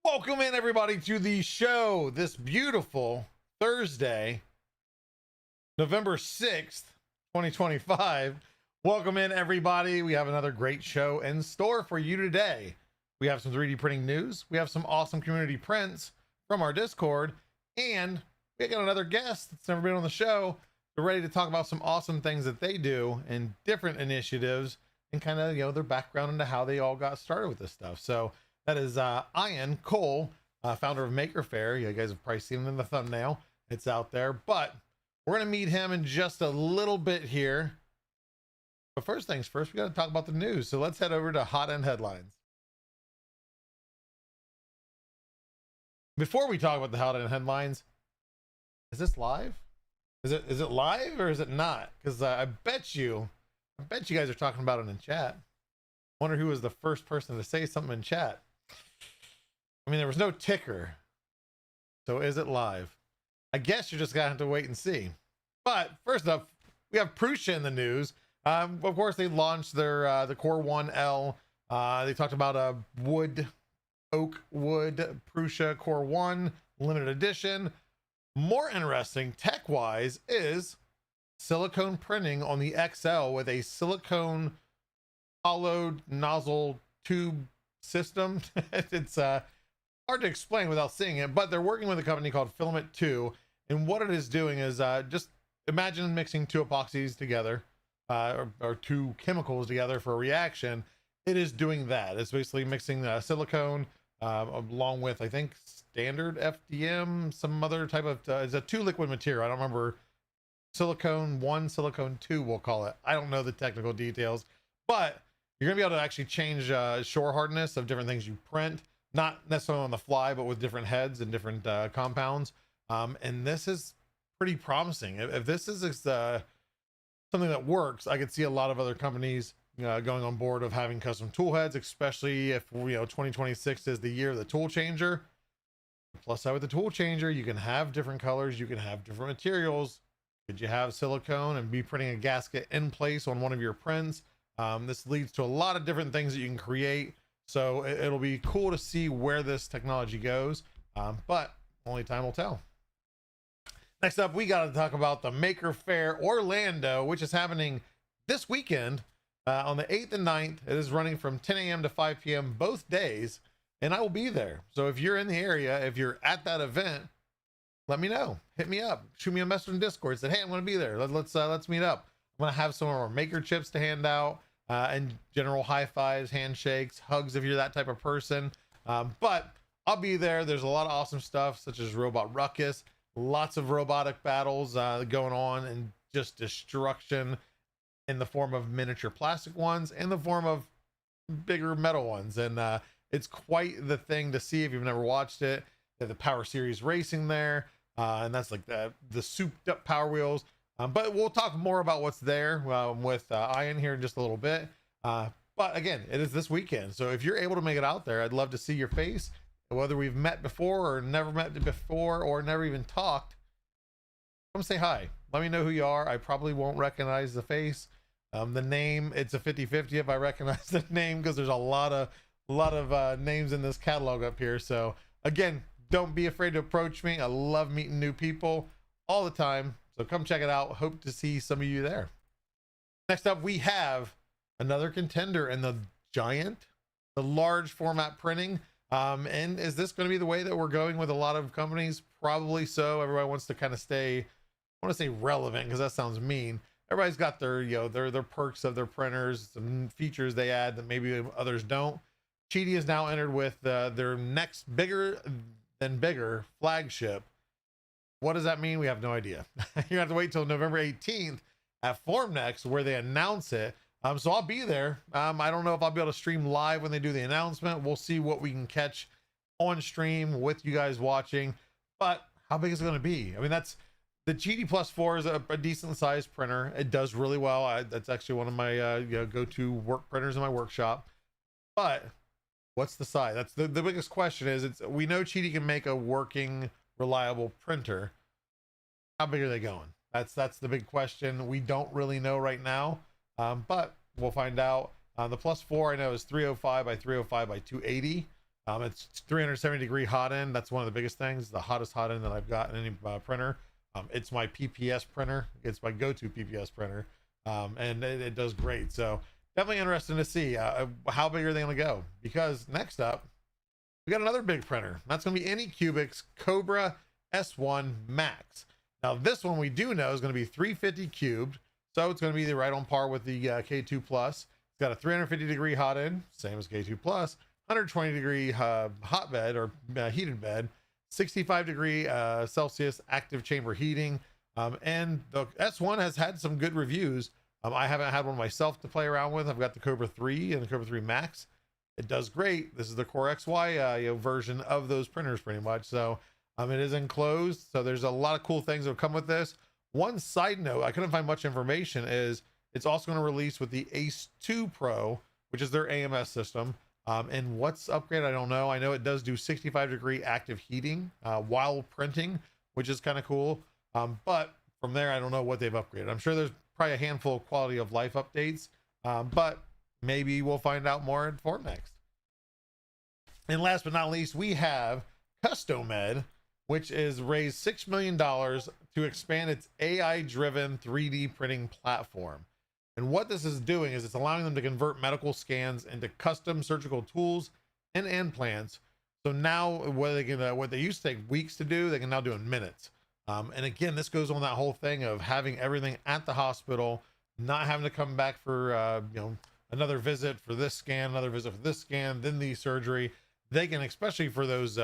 Welcome in, everybody, to the show this beautiful Thursday, November 6th, 2025. Welcome in, everybody. We have another great show in store for you today. We have some 3D printing news. We have some awesome community prints from our Discord, and we got another guest that's never been on the show. They're ready to talk about some awesome things that they do and different initiatives and kind of, their background into how they all got started with this stuff. So that is Ian Cole, founder of Maker Faire. You guys have probably seen him in the thumbnail. It's out there, but we're going to meet him in just a little bit here. But first things first, we got to talk about the news. So let's head over to Hot End Headlines. Before we talk about the Hot End Headlines, is this live? Is it live or is it not? Because I bet you guys are talking about it in chat. Wonder who was the first person to say something in chat. I mean, there was no ticker. So is it live? I guess you're just gonna have to wait and see. But first up, we have Prusa in the news. Of course, they launched their the Core 1L. They talked about a oak wood Prusa Core 1 limited edition. More interesting tech-wise is silicone printing on the XL with a silicone hollowed nozzle tube system. It's hard to explain without seeing it, but they're working with a company called Filament 2, and what it is doing is just imagine mixing two epoxies together or two chemicals together for a reaction. It is doing that. It's basically mixing silicone along with, I think, standard FDM, some other type of it's a two liquid material. I don't remember, silicone 1, silicone 2, we'll call it. I don't know the technical details, but you're gonna be able to actually change shore hardness of different things you print, not necessarily on the fly, but with different heads and different compounds. And this is pretty promising. If this is something that works, I could see a lot of other companies going on board of having custom tool heads, especially if 2026 is the year of the tool changer. Plus side with the tool changer, you can have different colors, you can have different materials. Could you have silicone and be printing a gasket in place on one of your prints? This leads to a lot of different things that you can create. So it'll be cool to see where this technology goes, but only time will tell. Next up, we got to talk about the Maker Faire Orlando, which is happening this weekend on the 8th and 9th. It is running from 10 a.m. to 5 p.m. both days, and I will be there. So if you're in the area, if you're at that event, let me know. Hit me up. Shoot me a message in Discord. Say, hey, I'm going to be there. Let's meet up. I'm going to have some of our maker chips to hand out. And general high fives, handshakes, hugs if you're that type of person. But I'll be there. There's a lot of awesome stuff, such as Robot Ruckus, lots of robotic battles going on, and just destruction in the form of miniature plastic ones, in the form of bigger metal ones. And it's quite the thing to see if you've never watched it. They have the Power Series racing there, and that's like the souped up Power Wheels. But we'll talk more about what's there with Ian here in just a little bit. But again, it is this weekend. So if you're able to make it out there, I'd love to see your face. Whether we've met before or never met before or never even talked, come say hi. Let me know who you are. I probably won't recognize the face. The name, it's a 50-50 if I recognize the name, because there's a lot of names in this catalog up here. So again, don't be afraid to approach me. I love meeting new people all the time. So come check it out. Hope to see some of you there. Next up, we have another contender in the large format printing. And is this going to be the way that we're going with a lot of companies? Probably so. Everybody wants to kind of stay, I want to say relevant, because that sounds mean. Everybody's got their, their perks of their printers, some features they add that maybe others don't. Cheaty is now entered with their next bigger than bigger flagship. What does that mean? We have no idea. You have to wait till November 18th at Formnext where they announce it. So I'll be there. I don't know if I'll be able to stream live when they do the announcement. We'll see what we can catch on stream with you guys watching. But how big is it going to be? I mean, that's the GD Plus 4 is a decent sized printer. It does really well. That's actually one of my go-to work printers in my workshop. But what's the size? That's the biggest question. We know Cheetah can make a working, reliable printer. How big are they going? That's the big question. We don't really know right now, but we'll find out. The Plus 4 I know is 305 by 305 by 280. It's 370-degree hot end. That's one of the biggest things. The hottest hot end that I've got in any printer. It's my PPS printer. It's my go-to PPS printer, and it does great. So definitely interesting to see how big are they going to go. Because next up, we got another big printer. That's going to be Anycubic's Cobra S1 Max. Now this one we do know is going to be 350 cubed, so it's going to be right on par with the K2 Plus. It's got a 350-degree hot end, same as K2 Plus, 120-degree hot bed or heated bed, 65-degree Celsius active chamber heating, and the S1 has had some good reviews. I haven't had one myself to play around with. I've got the Cobra 3 and the Cobra 3 Max. It does great. This is the Core XY version of those printers pretty much. So it is enclosed, so there's a lot of cool things that will come with this. One side note, I couldn't find much information, is it's also going to release with the Ace 2 Pro, which is their AMS system. And what's upgraded, I don't know. I know it does do 65-degree active heating while printing, which is kind of cool. But from there, I don't know what they've upgraded. I'm sure there's probably a handful of quality of life updates, but maybe we'll find out more at Fortnext. And last but not least, we have Customed, which is raised $6 million to expand its AI-driven 3D printing platform. And what this is doing is it's allowing them to convert medical scans into custom surgical tools and implants. So now what they used to take weeks to do, they can now do in minutes. And again, this goes on that whole thing of having everything at the hospital, not having to come back for another visit for this scan, another visit for this scan, then the surgery. They can, especially for those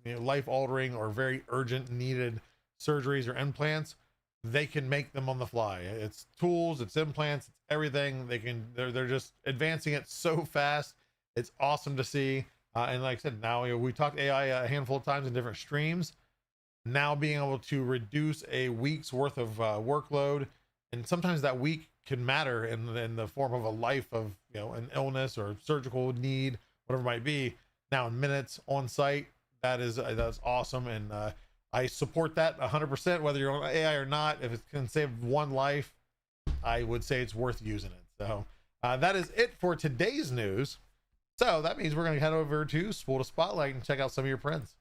life-altering or very urgent needed surgeries or implants, they can make them on the fly. It's tools, it's implants, it's everything. They're just advancing it so fast. It's awesome to see. And like I said, now we talked AI a handful of times in different streams. Now being able to reduce a week's worth of workload, and sometimes that week can matter in the form of a life of an illness or surgical need, whatever it might be. Now in minutes on site, that's awesome, and I support that 100%, whether you're on AI or not. If it can save one life, I would say it's worth using it. So that is it for today's news. So that means we're going to head over to Spool to Spotlight and check out some of your prints.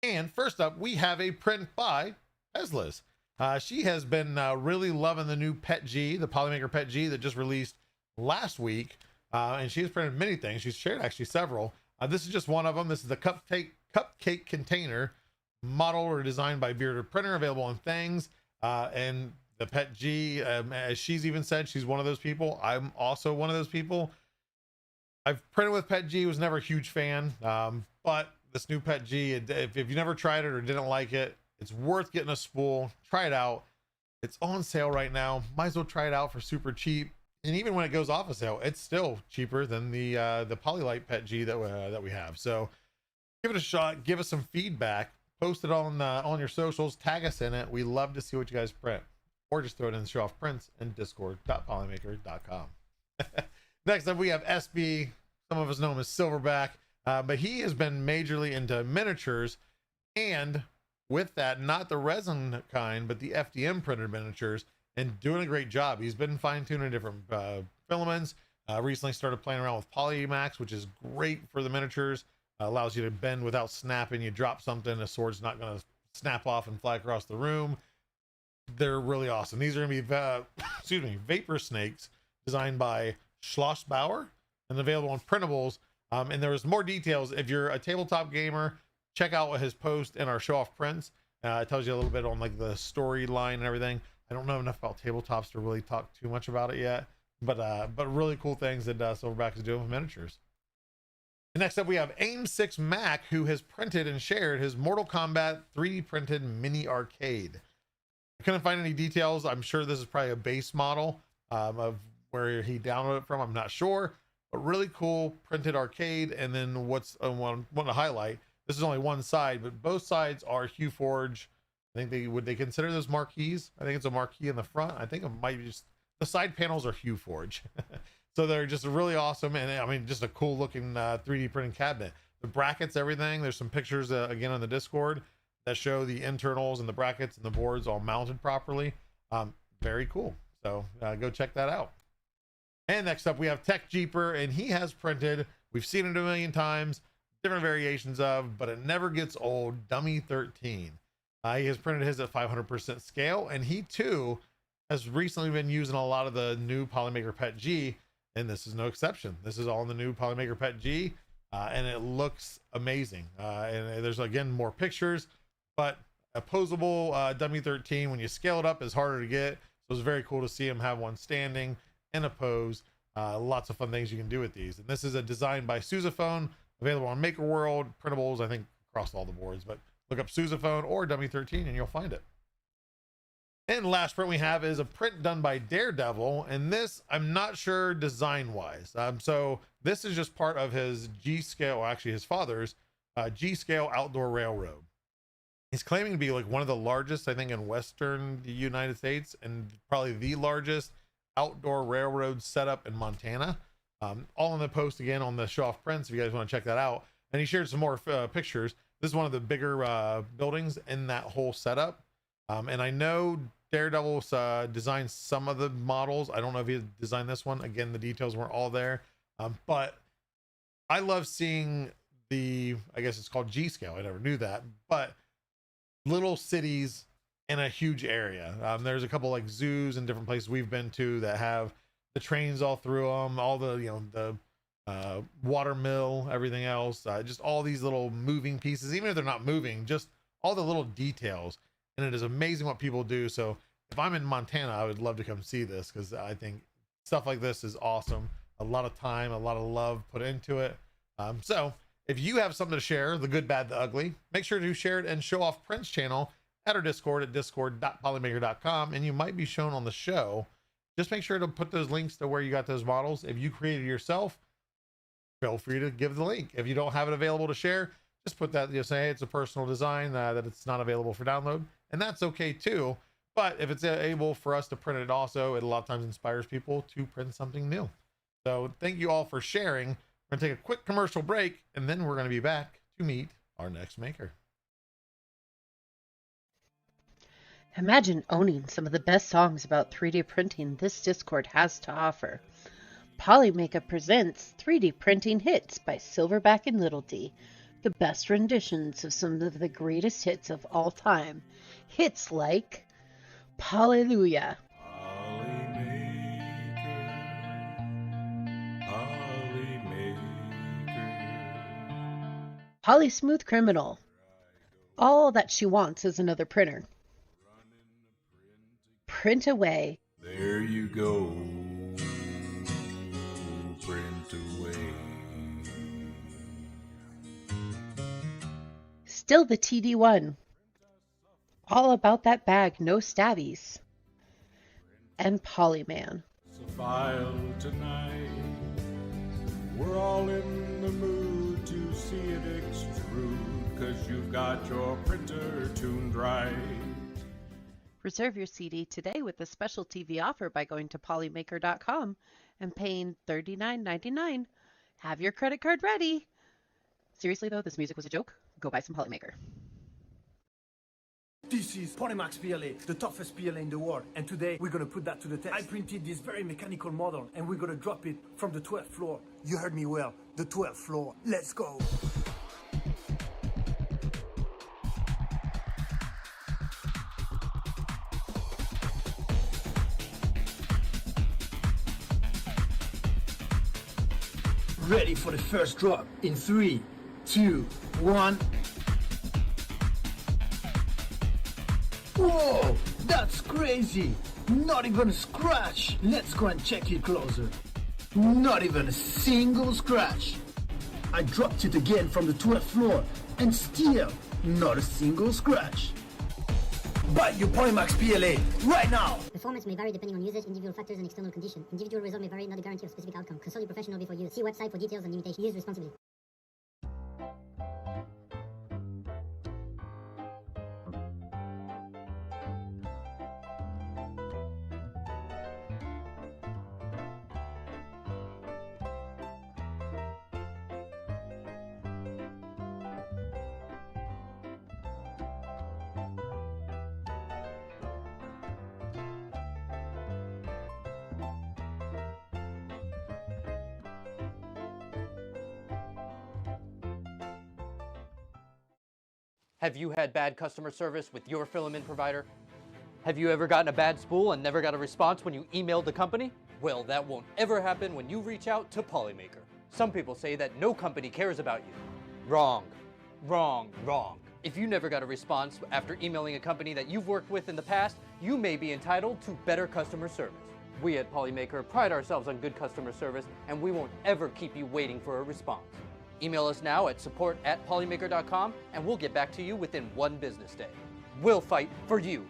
And first up, we have a print by Teslas. She has been really loving the new Pet G, the Polymaker Pet G that just released last week. And she has printed many things. She's shared actually several. This is just one of them. This is the cupcake container, modeled or designed by Bearded Printer, available on Things. And the Pet G, as she's even said, she's one of those people. I'm also one of those people. I've printed with Pet G, was never a huge fan. But this new Pet G, if you never tried it or didn't like it, it's worth getting a spool. Try it out. It's on sale right now. Might as well try it out for super cheap. And even when it goes off of sale, it's still cheaper than the Polylite Pet G that we have. So give it a shot. Give us some feedback. Post it on your socials. Tag us in it. We love to see what you guys print, or just throw it in the show off prints and discord.polymaker.com. Next up, we have SB. Some of us know him as Silverback, but he has been majorly into miniatures, and with that, not the resin kind, but the FDM printed miniatures, and doing a great job. He's been fine-tuning different filaments. Recently started playing around with Polymax, which is great for the miniatures. Allows you to bend without snapping. You drop something, the sword's not going to snap off and fly across the room. They're really awesome. These are going to be vapor snakes designed by Schlossbauer and available on printables. And there's more details. If you're a tabletop gamer, check out his post in our show off prints. It tells you a little bit on like the storyline and everything. I don't know enough about tabletops to really talk too much about it yet, but really cool things that Silverback is doing with miniatures. And next up, we have Aim6 Mac, who has printed and shared his Mortal Kombat 3D printed mini arcade. I couldn't find any details. I'm sure this is probably a base model of where he downloaded it from. I'm not sure, but really cool printed arcade. And then what's one to highlight, this is only one side, but both sides are Hue Forge. I think they consider those marquees. I think it's a marquee in the front. I think it might be just the side panels are Hue Forge. So they're just really awesome. And I mean, just a cool looking 3D printing cabinet. The brackets, everything. There's some pictures again on the Discord that show the internals and the brackets and the boards all mounted properly. Very cool. So go check that out. And next up we have Tech Jeeper, and he has printed, we've seen it a million times, different variations of, but it never gets old, Dummy 13. He has printed his at 500% scale, and he too has recently been using a lot of the new Polymaker Pet G, and this is no exception. This is all in the new Polymaker Pet G, and it looks amazing. And there's again more pictures, but a posable Dummy 13, when you scale it up, is harder to get. So it's very cool to see him have one standing in a pose. Lots of fun things you can do with these. And this is a design by Sousaphone, available on Maker World, printables, I think across all the boards, but look up Sousaphone or Dummy 13 and you'll find it. And last print we have is a print done by Daredevil, and this I'm not sure design wise. So this is just part of his G scale, or actually his father's G scale outdoor railroad. He's claiming to be like one of the largest, I think, in Western United States, and probably the largest outdoor railroad setup in Montana. All in the post again on the show off prints if you guys want to check that out. And he shared some more pictures. This is one of the bigger buildings in that whole setup. And I know Daredevil's designed some of the models. I don't know if he designed this one. Again, the details weren't all there. But I love seeing the, I guess it's called G scale. I never knew that. But little cities in a huge area. There's a couple like zoos and different places we've been to that have the trains all through them, all the, you know, the water mill, everything else, just all these little moving pieces, even if they're not moving, just all the little details. And it is amazing what people do. So if I'm in Montana, I would love to come see this, because I think stuff like this is awesome. A lot of time, a lot of love put into it. So if you have something to share, the good, bad, the ugly, make sure to share it and show off Prince channel at our Discord at discord.polymaker.com, and you might be shown on the show. Just make sure to put those links to where you got those models. If you created yourself, feel free to give the link. If you don't have it available to share, just put that, you know, say it's a personal design, that it's not available for download, and that's okay too. But if it's able for us to print it also, it a lot of times inspires people to print something new. So thank you all for sharing. We're gonna take a quick commercial break, and then we're gonna be back to meet our next maker. Imagine owning some of the best songs about 3D printing this Discord has to offer. Polymaker presents 3D Printing Hits by Silverback and Little D, the best renditions of some of the greatest hits of all time. Hits like Hallelujah, Polly Smooth Criminal, All That She Wants Is Another Printer, Print Away, There you go, print away. Still the TD1, All About That Bag, No Stabbies, and Polyman. It's a file tonight. We're all in the mood to see it extrude, 'cause you've got your printer tuned right. Reserve your CD today with a special TV offer by going to polymaker.com and paying $39.99. Have your credit card ready. Seriously though, this music was a joke. Go buy some Polymaker. This is Polymax PLA, the toughest PLA in the world, and today we're gonna put that to the test. I printed this very mechanical model, and we're gonna drop it from the 12th floor. You heard me well, the 12th floor. Let's go! Ready for the first drop in 3, 2, 1. Whoa, that's crazy! Not even a scratch! Let's go and check it closer. Not even a single scratch! I dropped it again from the 12th floor, and still not a single scratch. Buy your Polymax PLA right now. Performance may vary depending on usage, individual factors, and external conditions. Individual result may vary, not a guarantee of specific outcome. Consult your professional before use. See website for details and limitations. Use responsibly. Have you had bad customer service with your filament provider? Have you ever gotten a bad spool and never got a response when you emailed the company? Well, that won't ever happen when you reach out to Polymaker. Some people say that no company cares about you. Wrong. Wrong. Wrong. If you never got a response after emailing a company that you've worked with in the past, you may be entitled to better customer service. We at Polymaker pride ourselves on good customer service, and we won't ever keep you waiting for a response. Email us now at support@polymaker.com and we'll get back to you within 1 business day. We'll fight for you.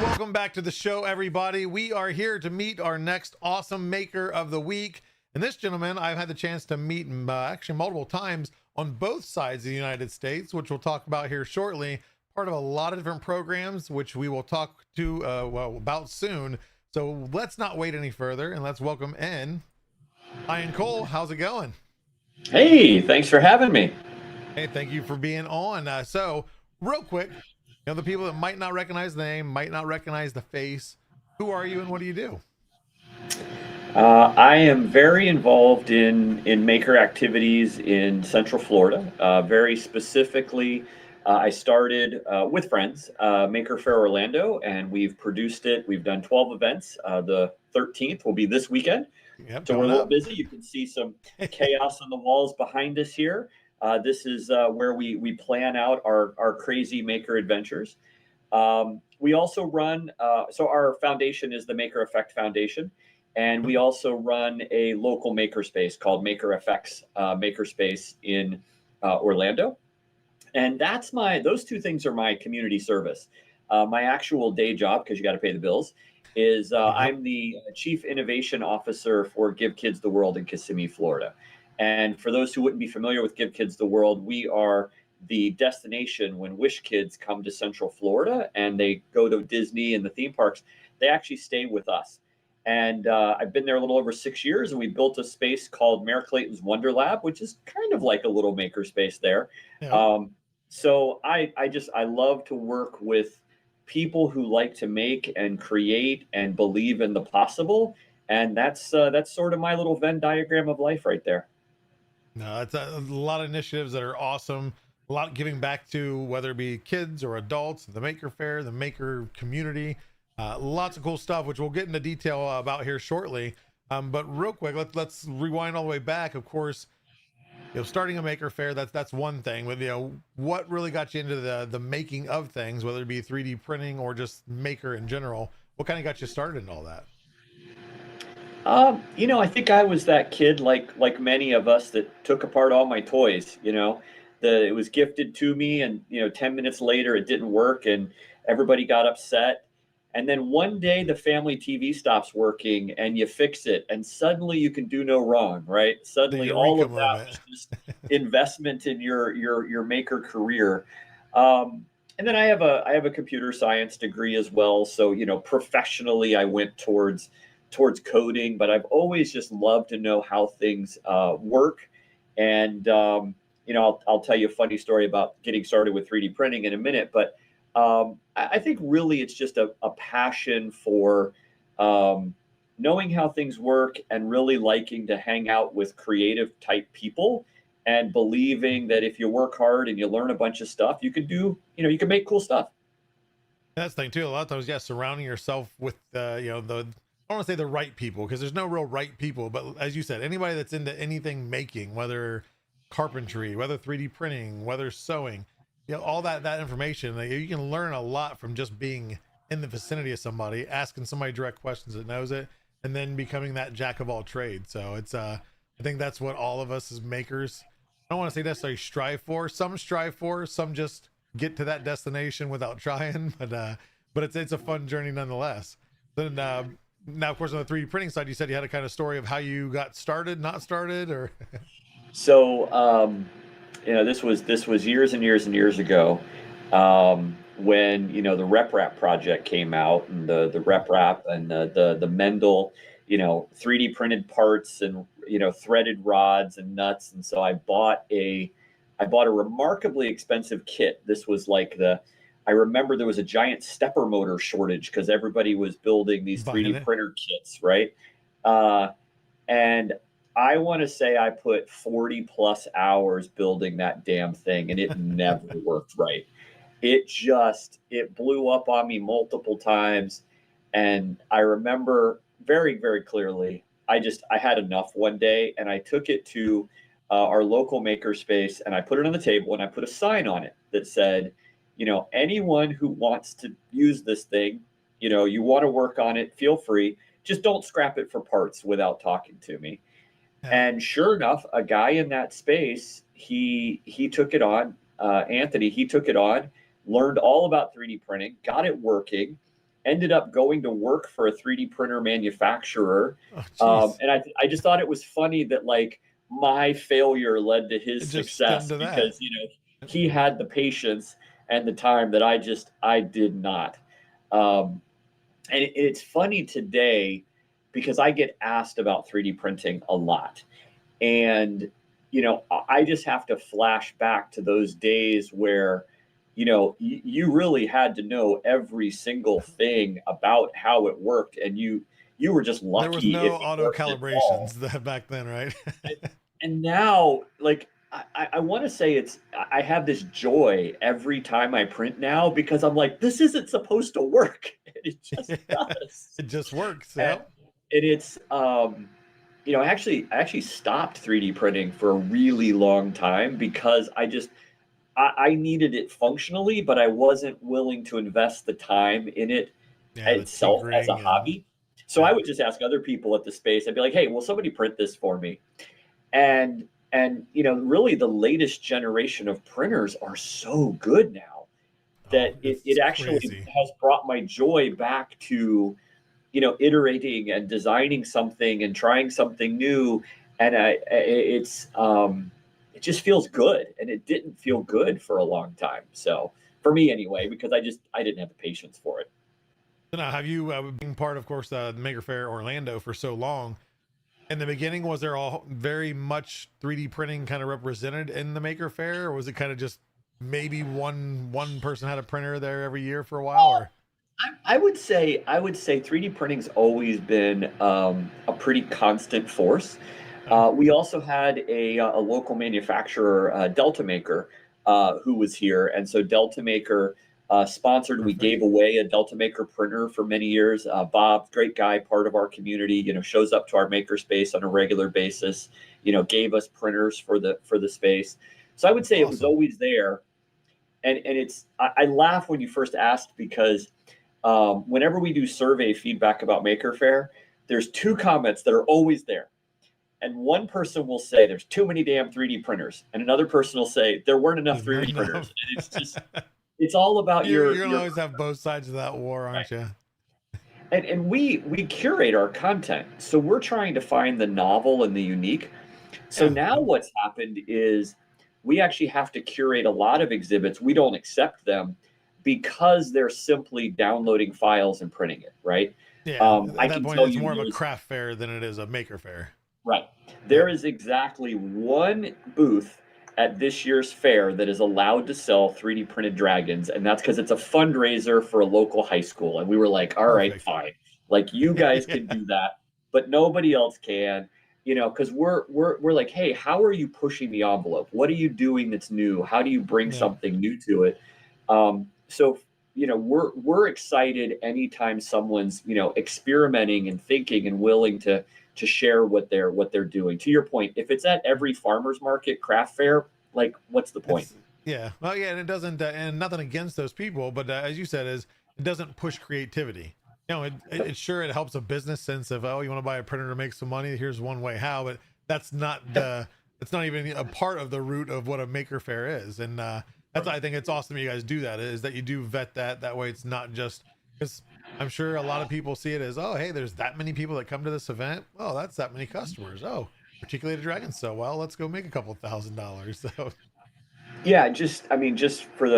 Welcome back to the show, everybody. We are here to meet our next awesome maker of the week. And this gentleman, I've had the chance to meet actually multiple times on both sides of the United States, which we'll talk about here shortly. Part of a lot of different programs, which we will talk to about soon. So let's not wait any further and let's welcome in Ian Cole. How's it going? Hey, thanks for having me. Hey, thank you for being on. So real quick, you know, the people that might not recognize the name, might not recognize the face, who are you and what do you do? I am very involved in maker activities in Central Florida. Very specifically, I started with friends, Maker Faire Orlando, and we've produced it. We've done 12 events. The 13th will be this weekend. Yep, so we're a little busy. You can see some chaos on the walls behind us here. This is where we plan out our crazy maker adventures. We also run, so our foundation is the Maker Effect Foundation, and we also run a local makerspace called Maker Effects Makerspace in Orlando. And those two things are my community service. My actual day job, because you got to pay the bills, is I'm the Chief Innovation Officer for Give Kids the World in Kissimmee, Florida. And for those who wouldn't be familiar with Give Kids the World, we are the destination when Wish Kids come to Central Florida and they go to Disney and the theme parks. They actually stay with us. And I've been there a little over 6 years, and we built a space called Mayor Clayton's Wonder Lab, which is kind of like a little maker space there. Yeah. So I love to work with people who like to make and create and believe in the possible. And that's sort of my little Venn diagram of life right there. No, it's a lot of initiatives that are awesome. A lot giving back to whether it be kids or adults, the Maker Faire, the maker community. Lots of cool stuff, which we'll get into detail about here shortly. But real quick, let's rewind all the way back. Of course, you know, starting a Maker Faire, that's one thing. But you know, what really got you into the making of things, whether it be 3D printing or just maker in general? What kind of got you started in all that? You know, I think I was that kid, like many of us, that took apart all my toys. You know, it was gifted to me, and 10 minutes later it didn't work, and everybody got upset. And then one day the family TV stops working, and you fix it, and suddenly you can do no wrong, right? Suddenly all of that was just investment in your maker career. And then I have a computer science degree as well, so professionally I went towards towards coding, but I've always just loved to know how things work. And I'll tell you a funny story about getting started with 3D printing in a minute. But I think really it's just a passion for knowing how things work and really liking to hang out with creative type people and believing that if you work hard and you learn a bunch of stuff, you can do, you can make cool stuff. That's the thing too. A lot of times, yeah, surrounding yourself with, I don't want to say the right people, because there's no real right people, but as you said, anybody that's into anything making, whether carpentry, whether 3D printing, whether sewing, all that information, like, you can learn a lot from just being in the vicinity of somebody, asking somebody direct questions that knows it, and then becoming that jack of all trades. So it's, I think that's what all of us as makers, I don't want to say necessarily strive for. Some strive for, some just get to that destination without trying, but it's a fun journey nonetheless. Then now, of course, on the 3D printing side, you said you had a kind of story of how you got started, not started, or So this was years and years and years ago, when the RepRap project came out, and the RepRap and the Mendel 3D printed parts and threaded rods and nuts. And so I bought a remarkably expensive kit. This was like I remember there was a giant stepper motor shortage because everybody was building these 3D printer kits, right? And I want to say I put 40 plus hours building that damn thing, and it never worked right. It blew up on me multiple times. And I remember very, very clearly, I had enough one day, and I took it to our local makerspace, and I put it on the table, and I put a sign on it that said, anyone who wants to use this thing, you want to work on it, feel free. Just don't scrap it for parts without talking to me. Yeah. And sure enough, a guy in that space, he took it on, Anthony, he took it on, learned all about 3D printing, got it working, ended up going to work for a 3D printer manufacturer. And I just thought it was funny that like my failure led to his success, because, he had the patience and the time that I did not. And it's funny today because I get asked about 3D printing a lot. And, I just have to flash back to those days where, you really had to know every single thing about how it worked. And you were just lucky. There was no auto calibrations back then, right? And now, like, I want to say I have this joy every time I print now, because I'm like, this isn't supposed to work. It just does. It just works. Yeah. And it's, I actually stopped 3D printing for a really long time because I needed it functionally, but I wasn't willing to invest the time in it itself as a hobby. So I would just ask other people at the space. I'd be like, hey, will somebody print this for me? And really the latest generation of printers are so good now that it actually has brought my joy back to, iterating and designing something and trying something new. And it just feels good. And it didn't feel good for a long time. So for me anyway, because I didn't have the patience for it. So now, have you been part, of course, the Maker Faire Orlando for so long? In the beginning, was there all very much 3D printing kind of represented in the Maker Faire, or was it kind of just maybe one person had a printer there every year for a while? Or I would say 3D printing's always been a pretty constant force. We also had a local manufacturer, Deltamaker, who was here, and so Deltamaker sponsored. Perfect. We gave away a Deltamaker printer for many years. Bob, great guy, part of our community, shows up to our makerspace on a regular basis. Gave us printers for the space. So I would say Awesome. It was always there. And I laugh when you first asked, because whenever we do survey feedback about Maker Faire, there's two comments that are always there. And one person will say there's too many damn 3D printers, and another person will say there weren't enough 3D printers. And it's just, it's all about you're gonna always have both sides of that war, aren't you? And we curate our content, so we're trying to find the novel and the unique. So now what's happened is we actually have to curate a lot of exhibits. We don't accept them because they're simply downloading files and printing it, right? Yeah, I at that can point, tell it's you more of a there's craft fair than it is a maker fair. right. There is exactly one booth at this year's fair that is allowed to sell 3D printed dragons, and that's because it's a fundraiser for a local high school. And we were like, all right, Perfect. fine. Like you guys Yeah. can do that, but nobody else can. Because we're like, hey, how are you pushing the envelope? What are you doing that's new? How do you bring Yeah. something new to it? So we're excited anytime someone's experimenting and thinking and willing to share what they're doing. To your point, if it's at every farmer's market, craft fair, like what's the point? It's yeah. Well, yeah, and it doesn't, and nothing against those people, but as you said, is it doesn't push creativity. It sure it helps a business sense of, oh, you want to buy a printer to make some money. Here's one way how, but that's not the. It's not even a part of the root of what a maker fair is, and that's I think it's awesome that you guys do that. Is that you do vet that way? It's not just because I'm sure a lot of people see it as, oh, hey, there's that many people that come to this event. Oh, that's that many customers. Oh, articulated dragon, so well, let's go make a couple $1,000. So Yeah, just for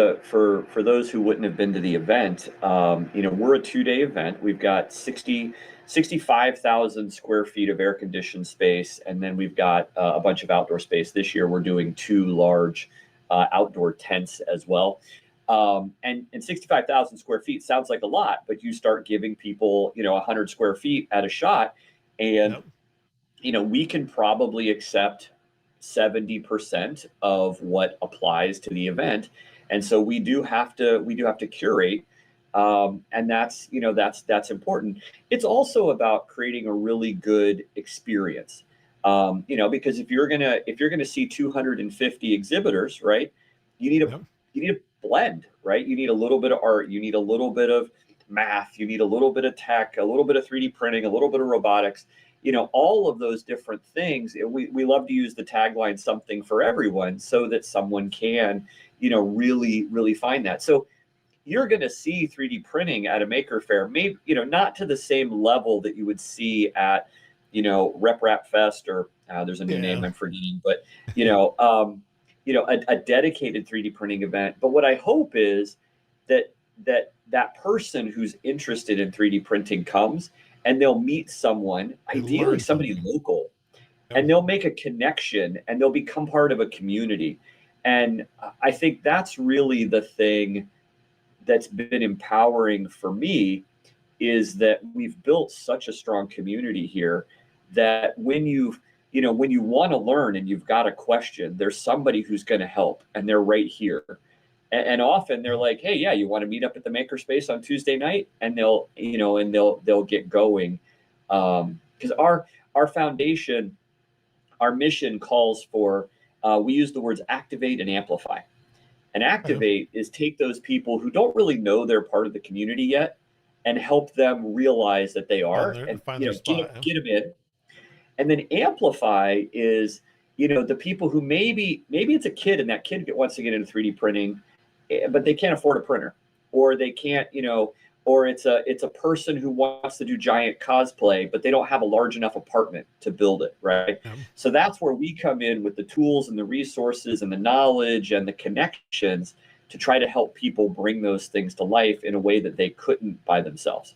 those who wouldn't have been to the event, we're a 2-day event. We've got 65,000 square feet of air conditioned space, and then we've got a bunch of outdoor space. This year, we're doing 2 large outdoor tents as well. And 65,000 square feet sounds like a lot, but you start giving people 100 square feet at a shot, and yep. we can probably accept 70% of what applies to the event. And so we do have to curate. And that's important. It's also about creating a really good experience. Because if you're gonna see 250 exhibitors, right, you need a Yep. you need a blend, right? You need a little bit of art, you need a little bit of math, you need a little bit of tech, a little bit of 3D printing, a little bit of robotics, all of those different things. We love to use the tagline something for everyone so that someone can, really, really find that. So you're going to see 3D printing at a maker fair, maybe, not to the same level that you would see at, Rep Rap Fest or there's a new name Yeah. I'm forgetting, but, a dedicated 3D printing event. But what I hope is that person who's interested in 3D printing comes and they'll meet someone, They ideally learn somebody something. local, Yep. and they'll make a connection and they'll become part of a community. And I think that's really the thing that's been empowering for me, is that we've built such a strong community here that when you want to learn and you've got a question, there's somebody who's going to help and they're right here. And often they're like, hey, yeah, you want to meet up at the makerspace on Tuesday night, and they'll get going. Because our foundation, our mission calls for, we use the words activate and amplify. And Okay. activate is take those people who don't really know they're part of the community yet and help them realize that they are, and Find their get spot. them, Yeah. get them in. And then amplify is, the people who maybe it's a kid and that kid wants to get into 3D printing, but they can't afford a printer, or they can't, or it's a person who wants to do giant cosplay, but they don't have a large enough apartment to build it, right? Yeah. So that's where we come in with the tools and the resources and the knowledge and the connections to try to help people bring those things to life in a way that they couldn't by themselves.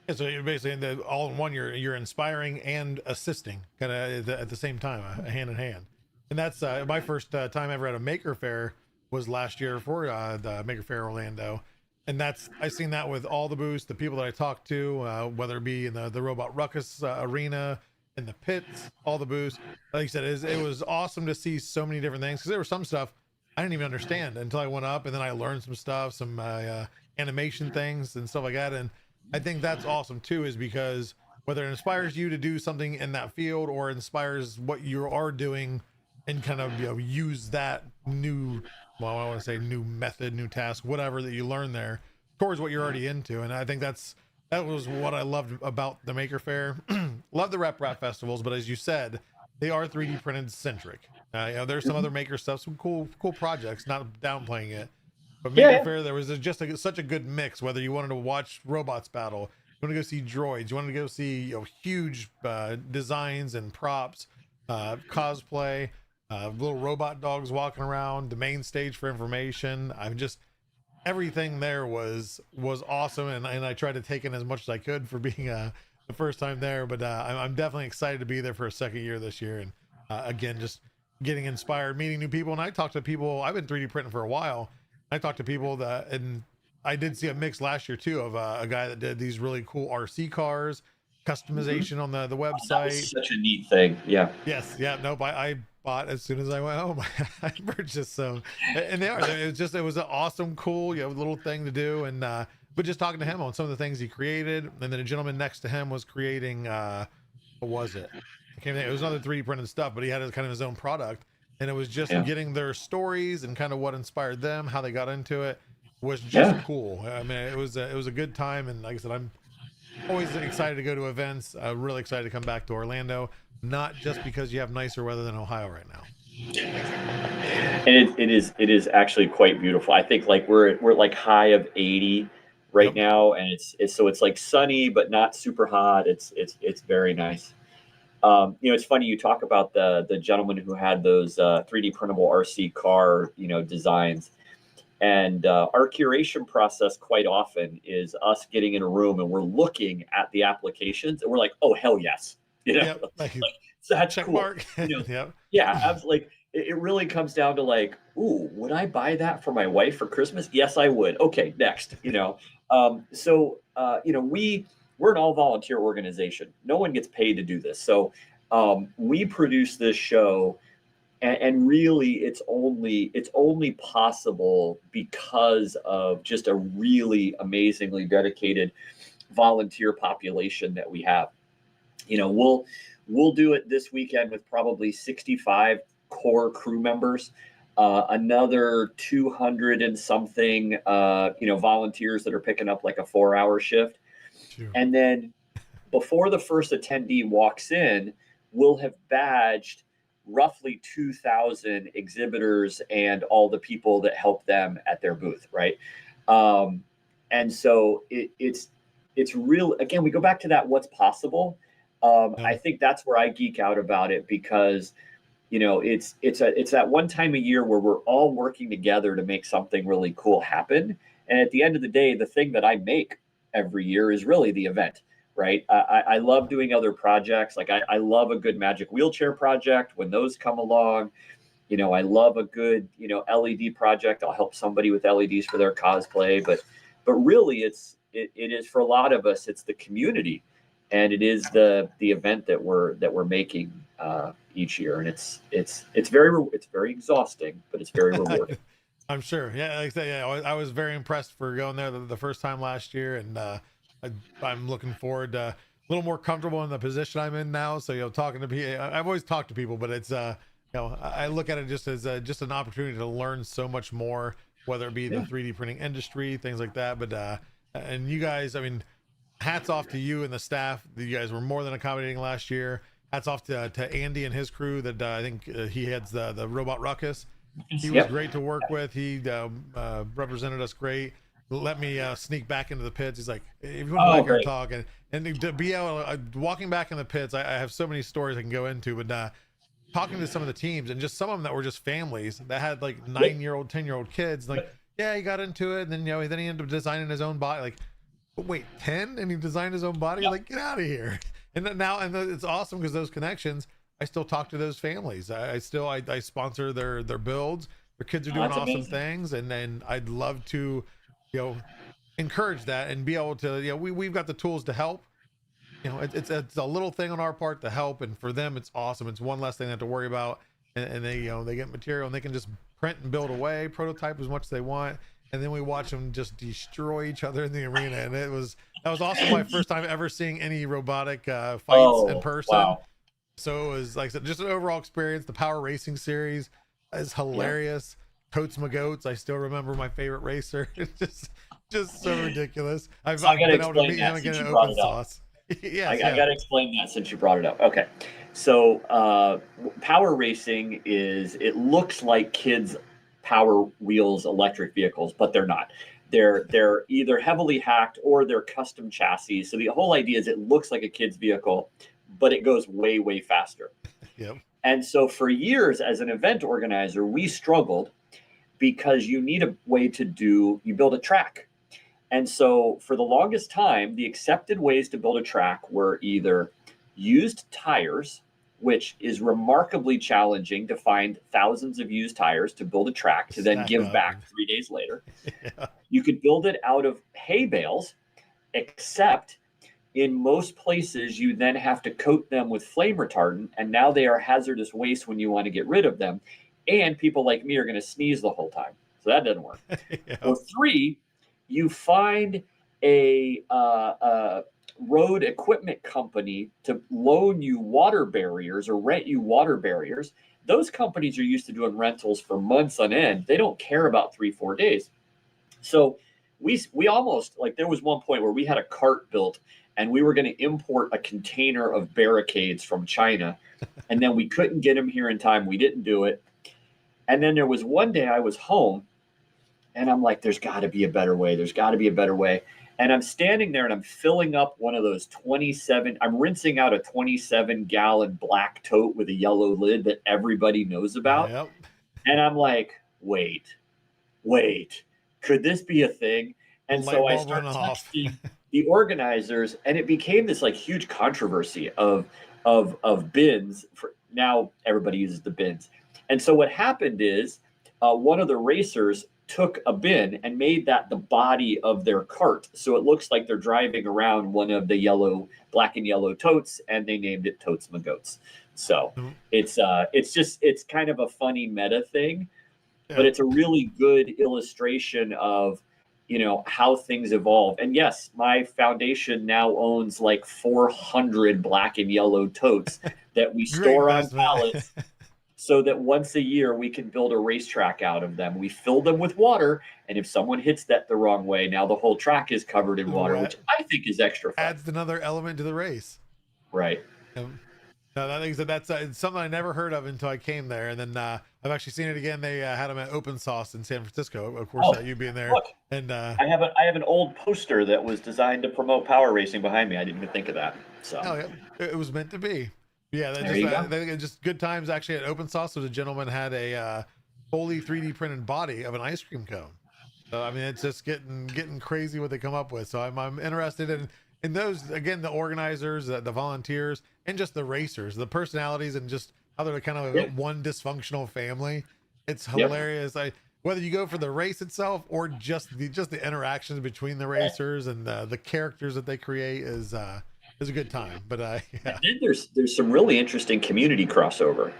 Yeah, so you're basically in the all in one. You're inspiring and assisting, kind of at the same time, hand in hand. And that's my first time ever at a maker fair was last year for the Maker Fair Orlando, and that's I seen that with all the booths, the people that I talked to, whether it be in the Robot Ruckus arena, in the pits, all the booths. Like you said, it was awesome to see so many different things, because there was some stuff I didn't even understand until I went up, and then I learned some stuff, some animation things and stuff like that. And I think that's awesome too, is because whether it inspires you to do something in that field or inspires what you are doing, and kind of use that new, well, I want to say new method, new task, whatever that you learn there towards what you're already into. And I think that was what I loved about the Maker Fair. Love the Rep Rap festivals, but as you said, they are 3D printed centric. There's some other maker stuff, some cool projects, not downplaying it. But Yeah, Maker yeah. Faire, there was just such a good mix. Whether you wanted to watch robots battle, you want to go see droids, you want to go see huge designs and props, cosplay, little robot dogs walking around, the main stage for information. everything there was awesome, and I tried to take in as much as I could for being the first time there. But I'm definitely excited to be there for a second year this year, and again, just getting inspired, meeting new people. And I talked to people. I've been 3D printing for a while. I talked to people that, and I did see a mix last year too of a guy that did these really cool RC cars, customization on the That website. was such a neat thing. Yeah. Yes, yeah, nope. I bought as soon as I went home. I purchased some, and they are. It was an awesome, cool, little thing to do. And but just talking to him on some of the things he created, and then a gentleman next to him was creating. What was it? I can't think. It was another 3D printed stuff, but he had kind of his own product, and it was just getting their stories and kind of what inspired them, how they got into it, was just cool. I mean, it was a good time, and like I said, I'm always excited to go to events. Really excited to come back to Orlando, not just because you have nicer weather than Ohio right now. And it is actually quite beautiful. I think like we're like high of 80 right now, and it's like sunny but not super hot. It's very nice. It's funny you talk about the gentleman who had those 3D printable RC car designs. And our curation process quite often is us getting in a room and we're looking at the applications and we're like, oh, hell yes. Like, that's check cool. Mark. Yeah, absolutely. It really comes down to like, ooh, would I buy that for my wife for Christmas? Yes, I would. Okay, next. We're an all volunteer organization. No one gets paid to do this. So we produce this show. And really, it's only possible because of just a really amazingly dedicated volunteer population that we have. We'll do it this weekend with probably 65 core crew members, another 200 and something, volunteers that are picking up like a 4-hour shift. Sure. And then before the first attendee walks in, we'll have badged roughly 2,000 exhibitors and all the people that help them at their booth, right? And so it's real. Again, we go back to that what's possible. I think that's where I geek out about it because it's that one time a year where we're all working together to make something really cool happen. And at the end of the day, the thing that I make every year is really the event. Right. I love doing other projects. Like I love a good magic wheelchair project when those come along. I love a good, LED project. I'll help somebody with LEDs for their cosplay. But really it is for a lot of us, it's the community, and it is the event that we're making each year. And it's very exhausting, but it's very rewarding. I'm sure. Yeah. Like I say, I was very impressed for going there the first time last year, and I'm looking forward to a little more comfortable in the position I'm in now. So, talking to people, I've always talked to people, but it's, I look at it just as just an opportunity to learn so much more, whether it be the 3D printing industry, things like that. But, and you guys, I mean, hats off to you and the staff. You guys were more than accommodating last year. Hats off to Andy and his crew that I think he heads the Robot Ruckus. He was great to work with. He represented us great. Let me sneak back into the pits. He's like, if you want to back here and talk, and to be able walking back in the pits, I have so many stories I can go into, but talking to some of the teams and just some of them that were just families that had like 9-year-old, 10-year-old kids, like, yeah, he got into it, and then then he ended up designing his own body. Like, wait, 10, and he designed his own body? Like, get out of here. And then it's awesome because those connections, I still talk to those families. I sponsor their builds. Their kids are doing awesome things, and then I'd love to encourage that and be able to, we've got the tools to help. It's a little thing on our part to help, and for them it's awesome. It's one less thing they have to worry about, and they they get material and they can just print and build away, prototype as much as they want, and then we watch them just destroy each other in the arena. And that was also my first time ever seeing any robotic fights in person. Wow. So it was, like I said, just an overall experience. The Power Racing series is hilarious. Totes my goats. I still remember my favorite racer. It's just so ridiculous. I've been able to meet him again in open sauce. Yes, I got to explain that since you brought it up. Okay. So Power Racing it looks like kids' Power Wheels electric vehicles, but they're not. They're either heavily hacked or they're custom chassis. So the whole idea is it looks like a kid's vehicle, but it goes way, way faster. Yep. And so for years as an event organizer, we struggled because you need a way you build a track. And so for the longest time, the accepted ways to build a track were either used tires, which is remarkably challenging to find thousands of used tires to build a track to then give back 3 days later. Yeah. You could build it out of hay bales, except in most places, you then have to coat them with flame retardant, and now they are hazardous waste when you want to get rid of them. And people like me are going to sneeze the whole time. So that doesn't work. Yeah. Or 3, you find a road equipment company to loan you water barriers or rent you water barriers. Those companies are used to doing rentals for months on end. They don't care about 3-4 days. So we almost, like, there was one point where we had a cart built and we were going to import a container of barricades from China, and then we couldn't get them here in time. We didn't do it. And then there was one day I was home and I'm like, there's got to be a better way. There's got to be a better way. And I'm standing there and I'm filling up one of those I'm rinsing out a 27-gallon black tote with a yellow lid that everybody knows about. Yep. And I'm like, wait, could this be a thing? And so I started texting the organizers, and it became this like huge controversy of bins. Now everybody uses the bins. And so what happened is one of the racers took a bin and made that the body of their cart. So it looks like they're driving around one of the black and yellow totes, and they named it Totes My Goats. So it's kind of a funny meta thing, but it's a really good illustration of, how things evolve. And yes, my foundation now owns like 400 black and yellow totes that we store on pallets so that once a year we can build a racetrack out of them. We fill them with water, and if someone hits that the wrong way, now the whole track is covered in water, which I think is extra fun. Adds another element to the race. Right. No, that's it's something I never heard of until I came there, and then I've actually seen it again. They had them at Open Sauce in San Francisco. Of course, you being there. Look, and I have an old poster that was designed to promote power racing behind me. I didn't even think of that. So it was meant to be. Yeah, I think just good times actually at Open Sauce. There was a gentleman had a fully 3D printed body of an ice cream cone. So I mean, it's just getting crazy what they come up with. So I'm interested in those, again, the organizers, the volunteers, and just the racers, the personalities, and just how they're kind of one dysfunctional family. It's hilarious. Whether you go for the race itself or just the interactions between the racers and the characters that they create is a good time. But And then there's some really interesting community crossover.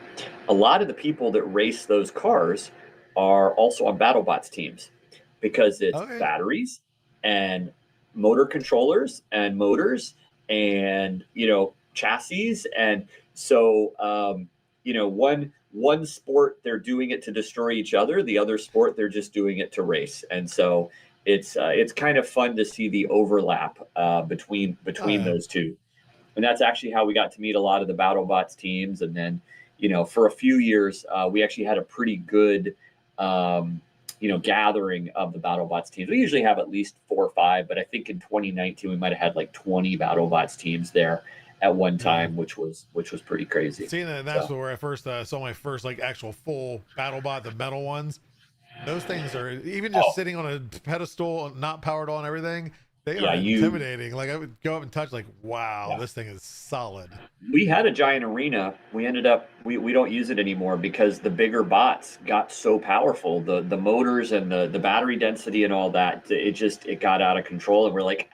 A lot of the people that race those cars are also on BattleBots teams, because it's batteries and motor controllers and motors and chassis. And so one sport they're doing it to destroy each other, the other sport they're just doing it to race. And so it's kind of fun to see the overlap between those two. And that's actually how we got to meet a lot of the BattleBots teams. And then for a few years we actually had a pretty good gathering of the BattleBots teams. We usually have at least 4 or 5, but I think in 2019 we might have had like 20 BattleBots teams there at one time, which was pretty crazy. Seeing that's where I first saw my first like actual full BattleBot, the metal ones. Those things are, even just sitting on a pedestal, not powered on, everything. They are intimidating. Like I would go up and touch, like, wow, this thing is solid. We had a giant arena. We ended up, we don't use it anymore because the bigger bots got so powerful. The motors and the battery density and all that, it got out of control. And we're like,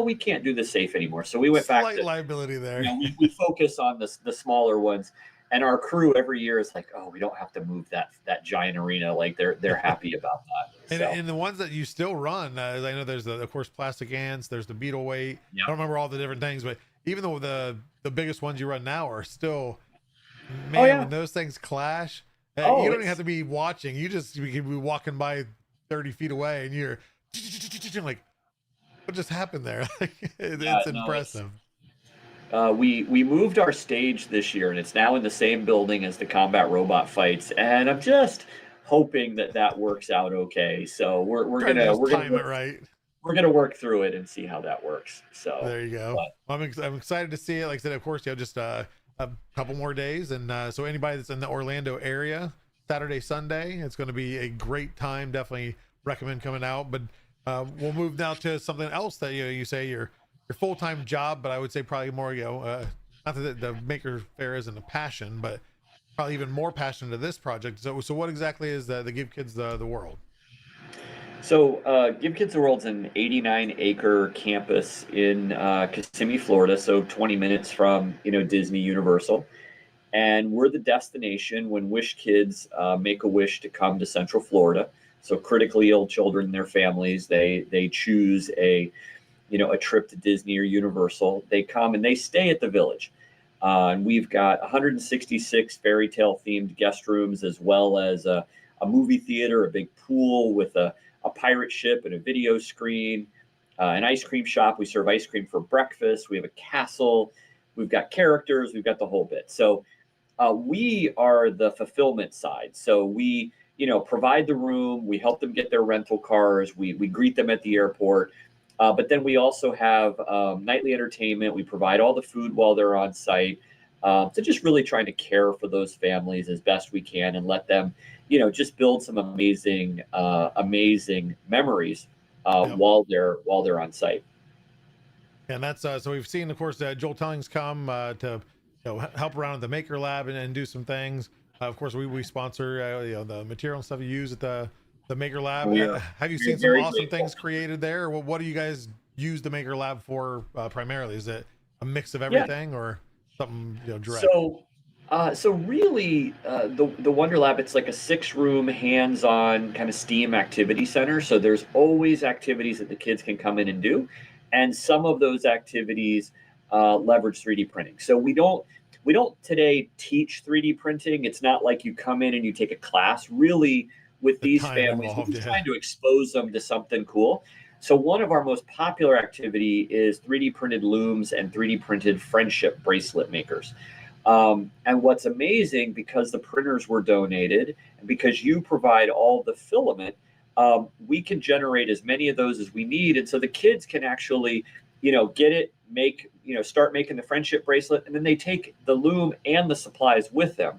we can't do this safe anymore. So we went back to liability there. We focus on the smaller ones. And our crew every year is like, we don't have to move that giant arena. Like they're happy about that. And the ones that you still run, I know there's of course plastic ants, there's the beetle weight. I don't remember all the different things, but even though the biggest ones you run now are still, when those things clash, you don't even have to be watching. You could be walking by 30 feet away and you're like, what just happened there? It's impressive. We moved our stage this year, and it's now in the same building as the combat robot fights. And I'm just hoping that works out okay. So we're gonna work through it and see how that works. So there you go. I'm excited to see it. Like I said, of course, just a couple more days, and so anybody that's in the Orlando area, Saturday, Sunday. It's going to be a great time. Definitely recommend coming out. But we'll move now to something else that you say your full-time job, but I would say probably more not that the Maker Faire isn't a passion, but probably even more passion to this project. So what exactly is the Give Kids the World? So Give Kids the World's an 89-acre campus in Kissimmee, Florida, so 20 minutes from Disney Universal. And we're the destination when wish kids make a wish to come to Central Florida. So critically ill children and their families, they choose a trip to Disney or Universal. They come and they stay at the Village. And we've got 166 fairy tale themed guest rooms, as well as a movie theater, a big pool with a pirate ship and a video screen, an ice cream shop. We serve ice cream for breakfast. We have a castle. We've got characters. We've got the whole bit. So we are the fulfillment side. So we, provide the room. We help them get their rental cars. We greet them at the airport. But then we also have nightly entertainment. We provide all the food while they're on site. So just really trying to care for those families as best we can and let them, just build some amazing memories while they're on site. And that's so we've seen, of course, Joel Telling's come to help around at the Maker Lab and do some things. Of course, we sponsor the material and stuff you use at the Maker Lab. Have you seen some awesome things created there? What do you guys use the Maker Lab for primarily? Is it a mix of everything or something direct? So really, the Wonder Lab, it's like a 6-room hands-on kind of STEAM activity center. So there's always activities that the kids can come in and do, and some of those activities leverage 3D printing. So we don't today teach 3D printing. It's not like you come in and you take a class. Really, with these families, we're trying to expose them to something cool. So one of our most popular activity is 3D printed looms and 3D printed friendship bracelet makers. And what's amazing, because the printers were donated and because you provide all the filament, we can generate as many of those as we need. And so the kids can actually, get it, start making the friendship bracelet, and then they take the loom and the supplies with them.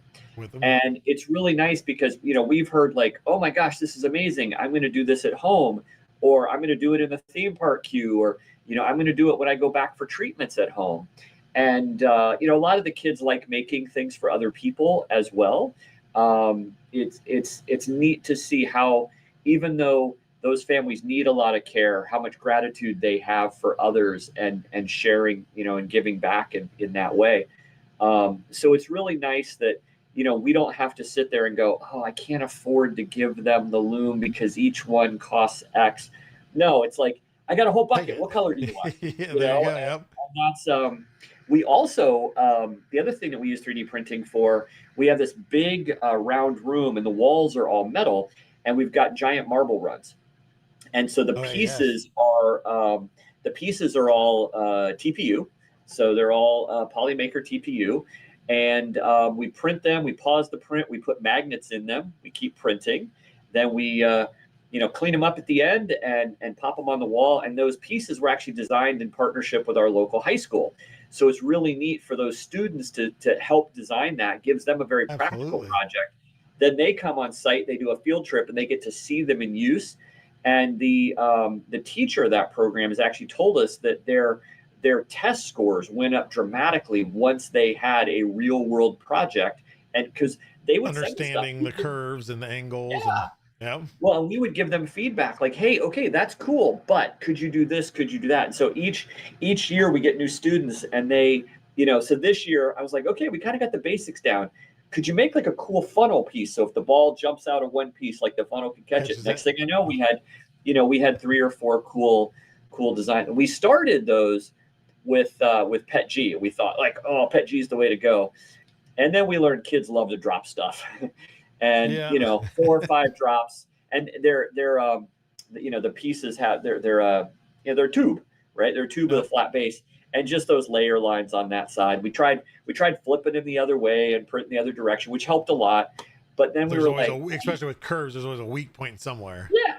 And it's really nice because, we've heard like, oh my gosh, this is amazing. I'm going to do this at home, or I'm going to do it in the theme park queue, or, I'm going to do it when I go back for treatments at home. And, a lot of the kids like making things for other people as well. It's neat to see how, even though those families need a lot of care, how much gratitude they have for others and sharing, and giving back in that way. So it's really nice that, we don't have to sit there and go, oh, I can't afford to give them the loom because each one costs X. No, it's like, I got a whole bucket. What color do you want? There you go. Yep. And that's, we also, the other thing that we use 3D printing for, we have this big round room and the walls are all metal, and we've got giant marble runs. And so the pieces are all TPU. So they're all Polymaker TPU. And we print them, we pause the print, we put magnets in them, we keep printing. Then we clean them up at the end and pop them on the wall. And those pieces were actually designed in partnership with our local high school. So it's really neat for those students to help design that. Gives them a very practical project. Then they come on site, they do a field trip, and they get to see them in use. And the teacher of that program has actually told us that their test scores went up dramatically once they had a real world project, and because they would understanding the curves and the angles. Well, and we would give them feedback like, hey, okay, that's cool, but could you do this? Could you do that? And so each year we get new students, and they, so this year I was like, okay, we kind of got the basics down. Could you make like a cool funnel piece? So if the ball jumps out of one piece, like the funnel can catch it. Next thing I know, we had 3 or 4 cool designs. We started those with Pet G. We thought like, oh, Pet G is the way to go. And then we learned kids love to drop stuff. And 4 or 5 drops, and they're the pieces have they're tube, right? They're tube with a flat base, and just those layer lines on that side. We tried flipping them the other way and printing the other direction, which helped a lot. But then there's always especially with curves, there's always a weak point somewhere. Yeah.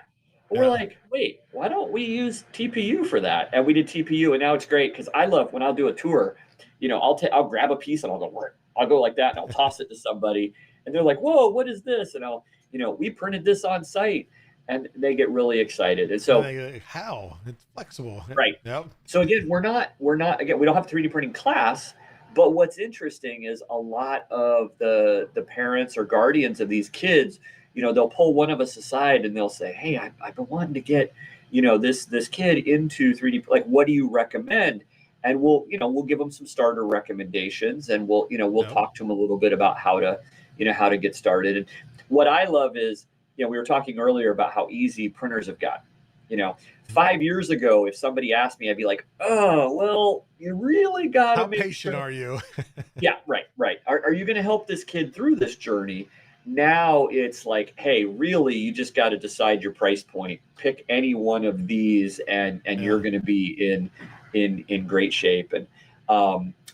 We're like, wait, why don't we use TPU for that? And we did TPU, and now it's great because I love when I'll do a tour. I'll grab a piece and I'll go like that, and I'll toss it to somebody. and they're like, whoa, what is this? And I'll, we printed this on site, and they get really excited. And so, how it's flexible, right? Yep. So again, we're not again, we don't have a 3D printing class, but what's interesting is a lot of the parents or guardians of these kids, they'll pull one of us aside and they'll say, hey, I've been wanting to get, this kid into 3D, like, what do you recommend? And we'll give them some starter recommendations, and we'll talk to them a little bit about how to get started. And what I love is, we were talking earlier about how easy printers have got. 5 years ago, if somebody asked me, I'd be like, oh, well, you really got to how make patient are you? Yeah, right. Are you going to help this kid through this journey? Now it's like, hey, really, you just got to decide your price point. Pick any one of these, and you're going to be in great shape. And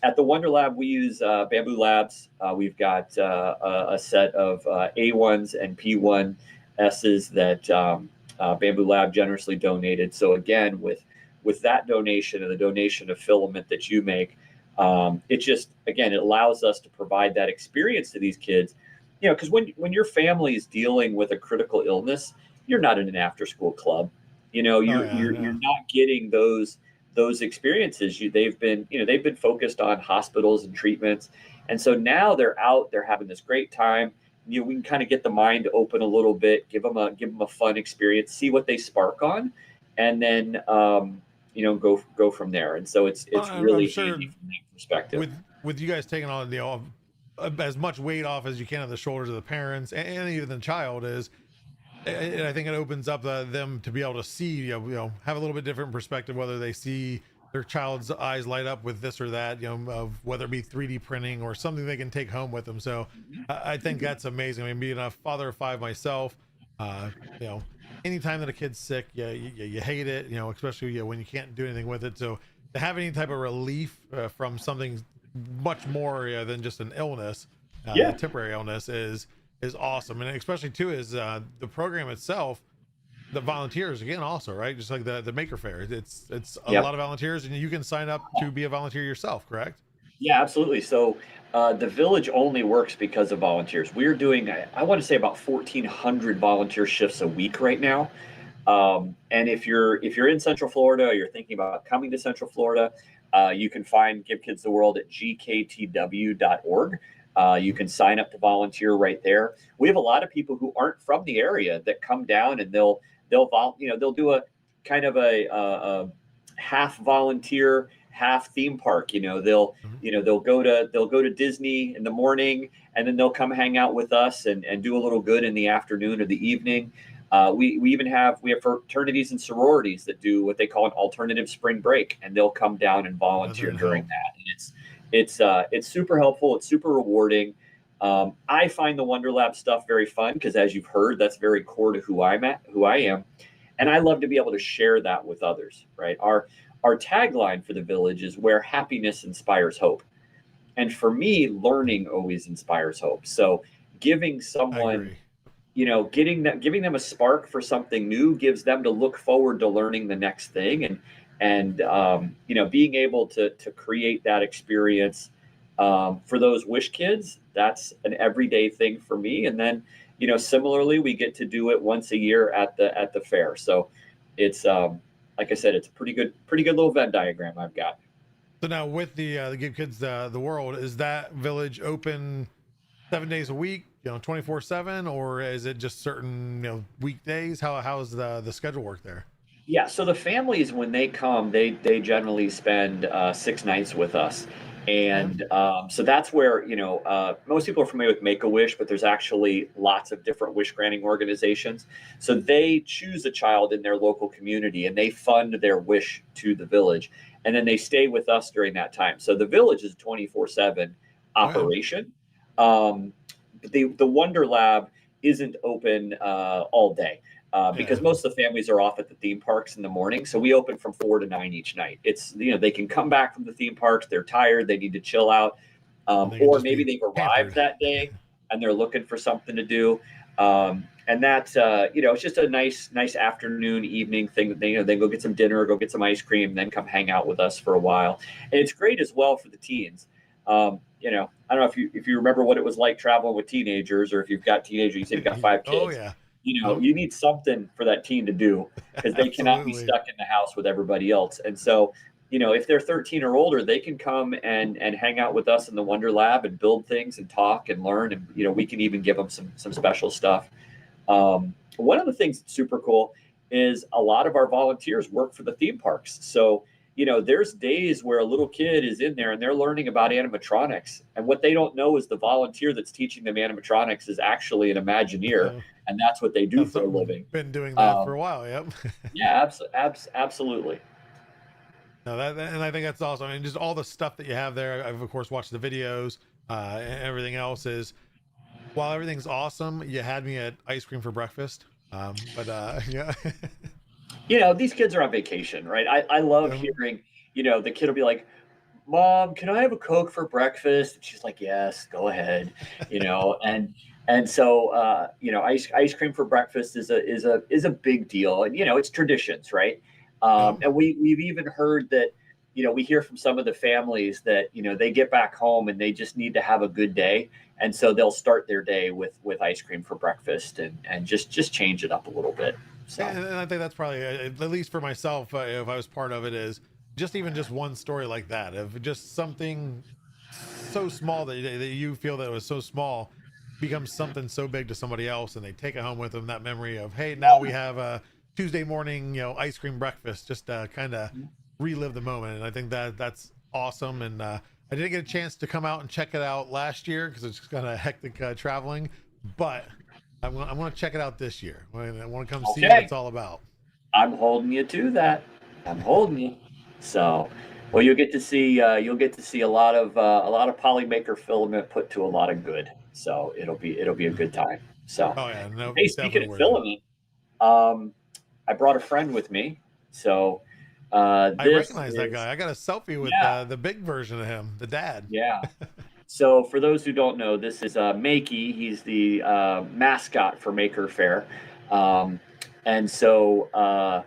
at the Wonder Lab, we use Bamboo Labs. We've got a set of A1s and P1Ss that Bamboo Lab generously donated. So again, with that donation and the donation of filament that you make, it allows us to provide that experience to these kids. Because when your family is dealing with a critical illness, you're not in an after-school club. You're not getting those experiences. They've been focused on hospitals and treatments, and so now they're out. They're having this great time. We can kind of get the mind open a little bit, give them a fun experience, see what they spark on, and then go from there. And so it's really handy from that perspective. With you guys taking on as much weight off as you can on the shoulders of the parents and even the child is, and I think it opens up them to be able to see, have a little bit different perspective, whether they see their child's eyes light up with this or that, of whether it be 3D printing or something they can take home with them. So I think that's amazing. I mean, being a father of 5 myself, anytime that a kid's sick, you hate it, especially when you can't do anything with it. So to have any type of relief from something much more than just an illness, a temporary illness is awesome. And especially too is the program itself, the volunteers again also, right? Just like the Maker Faire, it's a lot of volunteers, and you can sign up to be a volunteer yourself, correct? Yeah, absolutely. So the village only works because of volunteers. We're doing, I want to say, about 1,400 volunteer shifts a week right now. And if you're in Central Florida, or you're thinking about coming to Central Florida, you can find Give Kids the World at gktw.org. You can sign up to volunteer right there. We have a lot of people who aren't from the area that come down, and they'll do a kind of a half volunteer, half theme park. They'll go to Disney in the morning, and then they'll come hang out with us and do a little good in the afternoon or the evening. We have fraternities and sororities that do what they call an alternative spring break, and they'll come down and volunteer during that. And it's super helpful. It's super rewarding. I find the Wonder Lab stuff very fun because, as you've heard, that's very core to who I am, and I love to be able to share that with others. Right? Our tagline for the village is where happiness inspires hope, and for me, learning always inspires hope. So giving someone, giving them a spark for something new gives them to look forward to learning the next thing, and being able to create that experience for those wish kids, that's an everyday thing for me. And then similarly, we get to do it once a year at the fair. So it's like I said, it's a pretty good little Venn diagram I've got. So now with the Give Kids the World, is that village open 7 days a week, 24/7, or is it just certain weekdays? How's the schedule work there? Yeah, so the families, when they come, they generally spend 6 nights with us. And so that's where, most people are familiar with Make-A-Wish, but there's actually lots of different wish granting organizations. So they choose a child in their local community, and they fund their wish to the village. And then they stay with us during that time. So the village is a 24/7 operation. The Wonder Lab isn't open all day. Because most of the families are off at the theme parks in the morning. So we open from 4 to 9 each night. It's, they can come back from the theme parks. They're tired. They need to chill out. Or maybe they've arrived that day and they're looking for something to do. And that's, it's just a nice afternoon, evening thing that they go get some dinner, go get some ice cream, then come hang out with us for a while. And it's great as well for the teens. you know, I don't know if you remember what it was like traveling with teenagers, or if you've got teenagers, you said you've got 5 kids. Oh yeah. You know, you need something for that teen to do, because they cannot be Absolutely. stuck in the house with everybody else. And so, you know, if they're 13 or older, they can come and hang out with us in the Wonder Lab and build things and talk and learn. And, you know, we can even give them some special stuff. One of the things that's super cool is a lot of our volunteers work for the theme parks. So, you know, there's days where a little kid is in there and they're learning about animatronics. And what they don't know is the volunteer that's teaching them animatronics is actually an Imagineer. And that's what they do for a living. Been doing that for a while. Yep. Yeah, absolutely. No, and I think that's awesome. I mean, just all the stuff that you have there. I've of course watched the videos, and everything else is. While everything's awesome, you had me at ice cream for breakfast. But yeah. You know, these kids are on vacation, right? I love hearing, you know, the kid will be like, "Mom, can I have a Coke for breakfast?" And she's like, "Yes, go ahead." You know, and so you know, ice cream for breakfast is a big deal, and you know, it's traditions, right? And we've even heard that, you know, we hear from some of the families that, you know, they get back home and they just need to have a good day, and so they'll start their day with ice cream for breakfast and just change it up a little bit. So. And I think that's probably, at least for myself, if I was part of it, is just even just one story like that, of just something so small that you feel that it was so small becomes something so big to somebody else, and they take it home with them, that memory of, hey, now we have a Tuesday morning, you know, ice cream breakfast, just kind of relive the moment. And I think that's awesome. And I didn't get a chance to come out and check it out last year because it's kind of hectic traveling, but I'm going to check it out this year. I want to come see what it's all about. I'm holding you to that. I'm holding you. So, well, you'll get to see a lot of Polymaker filament put to a lot of good. So it'll be a good time. So, oh yeah, no. Hey, speaking of filament, I brought a friend with me. So, I recognize that guy. I got a selfie with the big version of him, the dad. Yeah. So for those who don't know, this is Makey. He's the mascot for Maker Faire. And so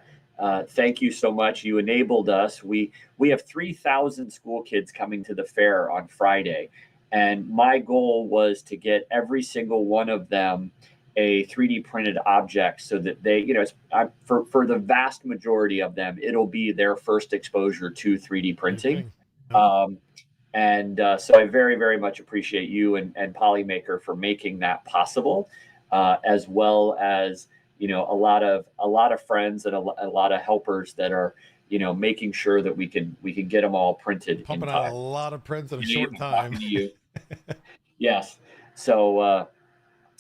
thank you so much. You enabled us. We have 3,000 school kids coming to the fair on Friday. And my goal was to get every single one of them a 3D printed object so that they, you know, for the vast majority of them, it'll be their first exposure to 3D printing. And so I very, very much appreciate you and Polymaker for making that possible, as well as, you know, a lot of friends and a lot of helpers that are, you know, making sure that we can get them all printed. Pumping out a lot of prints in a short time. Yes. So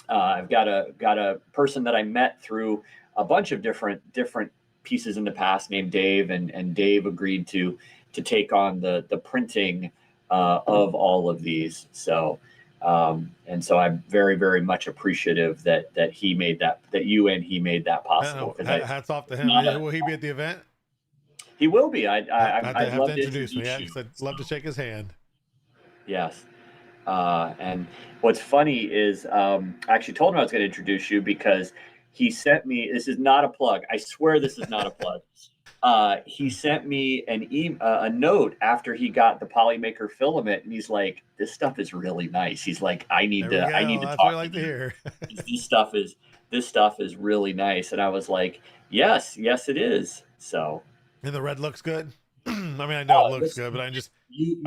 I've got a person that I met through a bunch of different pieces in the past named Dave, and Dave agreed to take on the printing of all of these. So and so I'm very, very much appreciative that he made that you and he made that possible. Hats off to him. Will he be at the event? He will be. I'd have love to introduce me. you. I'd love to shake his hand. Yes. And what's funny is I actually told him I was going to introduce you because he sent me, this is not a plug. I swear this is not a plug. He sent me a note after he got the Polymaker filament, and he's like, "This stuff is really nice." He's like, "I need to That's talk what I like to hear. This stuff is really nice." And I was like, "Yes, it is." So. And the red looks good. I mean, I know it looks good, but I just you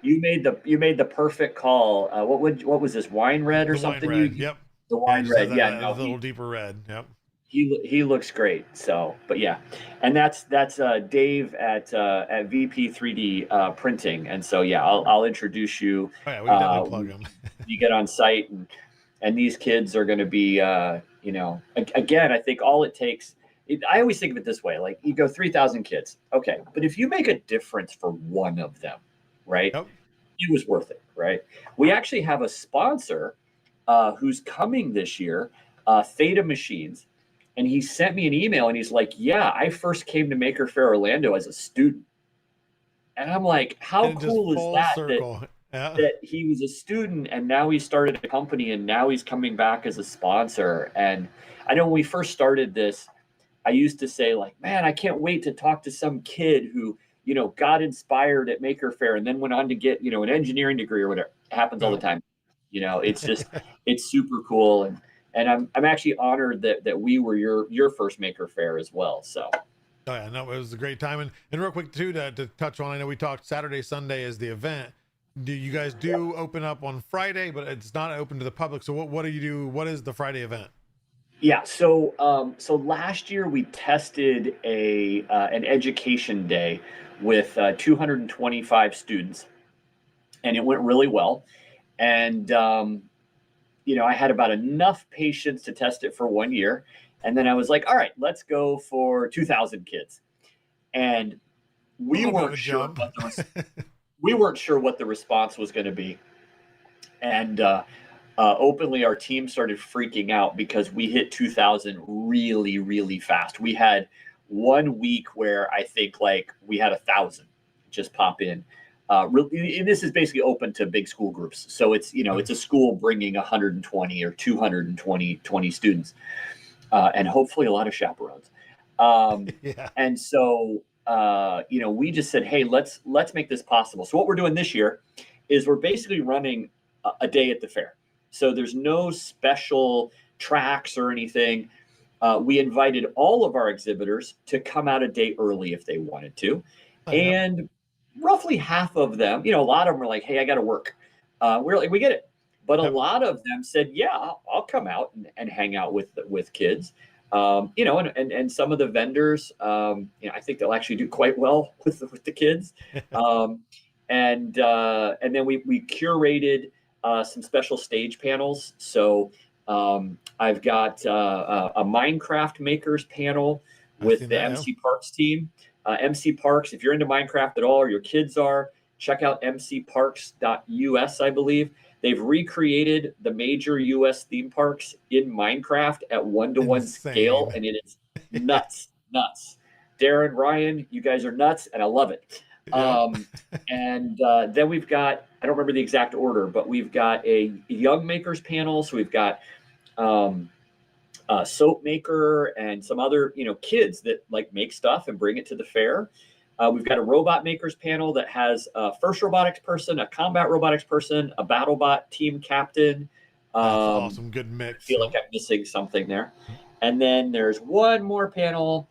made the perfect call. What was this, wine red or something? Wine red. Yep. The wine red. Yeah, no, a little deeper red. Yep. He looks great. So, but yeah, and that's Dave at VP 3D printing. And so yeah, I'll introduce you. Oh, yeah, we can definitely plug him. You get on site, and these kids are going to be you know, again, I think all it takes. I always think of it this way: like you go 3,000 kids, okay, but if you make a difference for one of them, right? Yep. It was worth it, right? We actually have a sponsor who's coming this year, Theta Machines. And he sent me an email and he's like, "Yeah, I first came to Maker Faire Orlando as a student." And I'm like, how cool is that? That he was a student and now he started a company and now he's coming back as a sponsor. And I know when we first started this, I used to say like, "Man, I can't wait to talk to some kid who, you know, got inspired at Maker Faire and then went on to get, you know, an engineering degree or whatever." happens all the time. You know, it's just it's super cool, and I'm actually honored that we were your first Maker Faire as well. So. Oh yeah, no, it was a great time. And real quick too, to touch on, I know we talked Saturday, Sunday is the event. Do you guys do open up on Friday, but it's not open to the public? So what do you do? What is the Friday event? Yeah, so last year we tested an education day with 225 students, and it went really well. And you know, I had about enough patience to test it for 1 year, and then I was like, all right, let's go for 2,000 kids. And we weren't sure what we weren't sure what the response was going to be, and openly our team started freaking out because we hit 2,000 really, really fast. We had 1 week where I think like we had 1,000 just pop in. Really, and this is basically open to big school groups. So it's, you know, it's a school bringing 120 or 220 students, and hopefully a lot of chaperones. Yeah. And so, you know, we just said, hey, let's make this possible. So what we're doing this year is we're basically running a day at the fair. So there's no special tracks or anything. We invited all of our exhibitors to come out a day early if they wanted to. Oh, yeah. And roughly half of them, you know, a lot of them were like, hey, I got to work. We're like, we get it. But a lot of them said, yeah, I'll come out and hang out with kids. You know, and some of the vendors, you know, I think they'll actually do quite well with the kids. And then we curated some special stage panels. So I've got a Minecraft makers panel with the MC Parks team. MC Parks, if you're into Minecraft at all, or your kids are, check out mcparks.us, I believe. They've recreated the major US theme parks in Minecraft at 1-to-1 scale, and it is nuts. Darren, Ryan, you guys are nuts, and I love it. And then we've got, I don't remember the exact order, but we've got a young makers panel. So we've got soap maker and some other, you know, kids that like make stuff and bring it to the fair. We've got a robot makers panel that has a first robotics person, a combat robotics person, a BattleBot team captain. That's awesome. Good mix. I feel like I'm missing something there. And then there's one more panel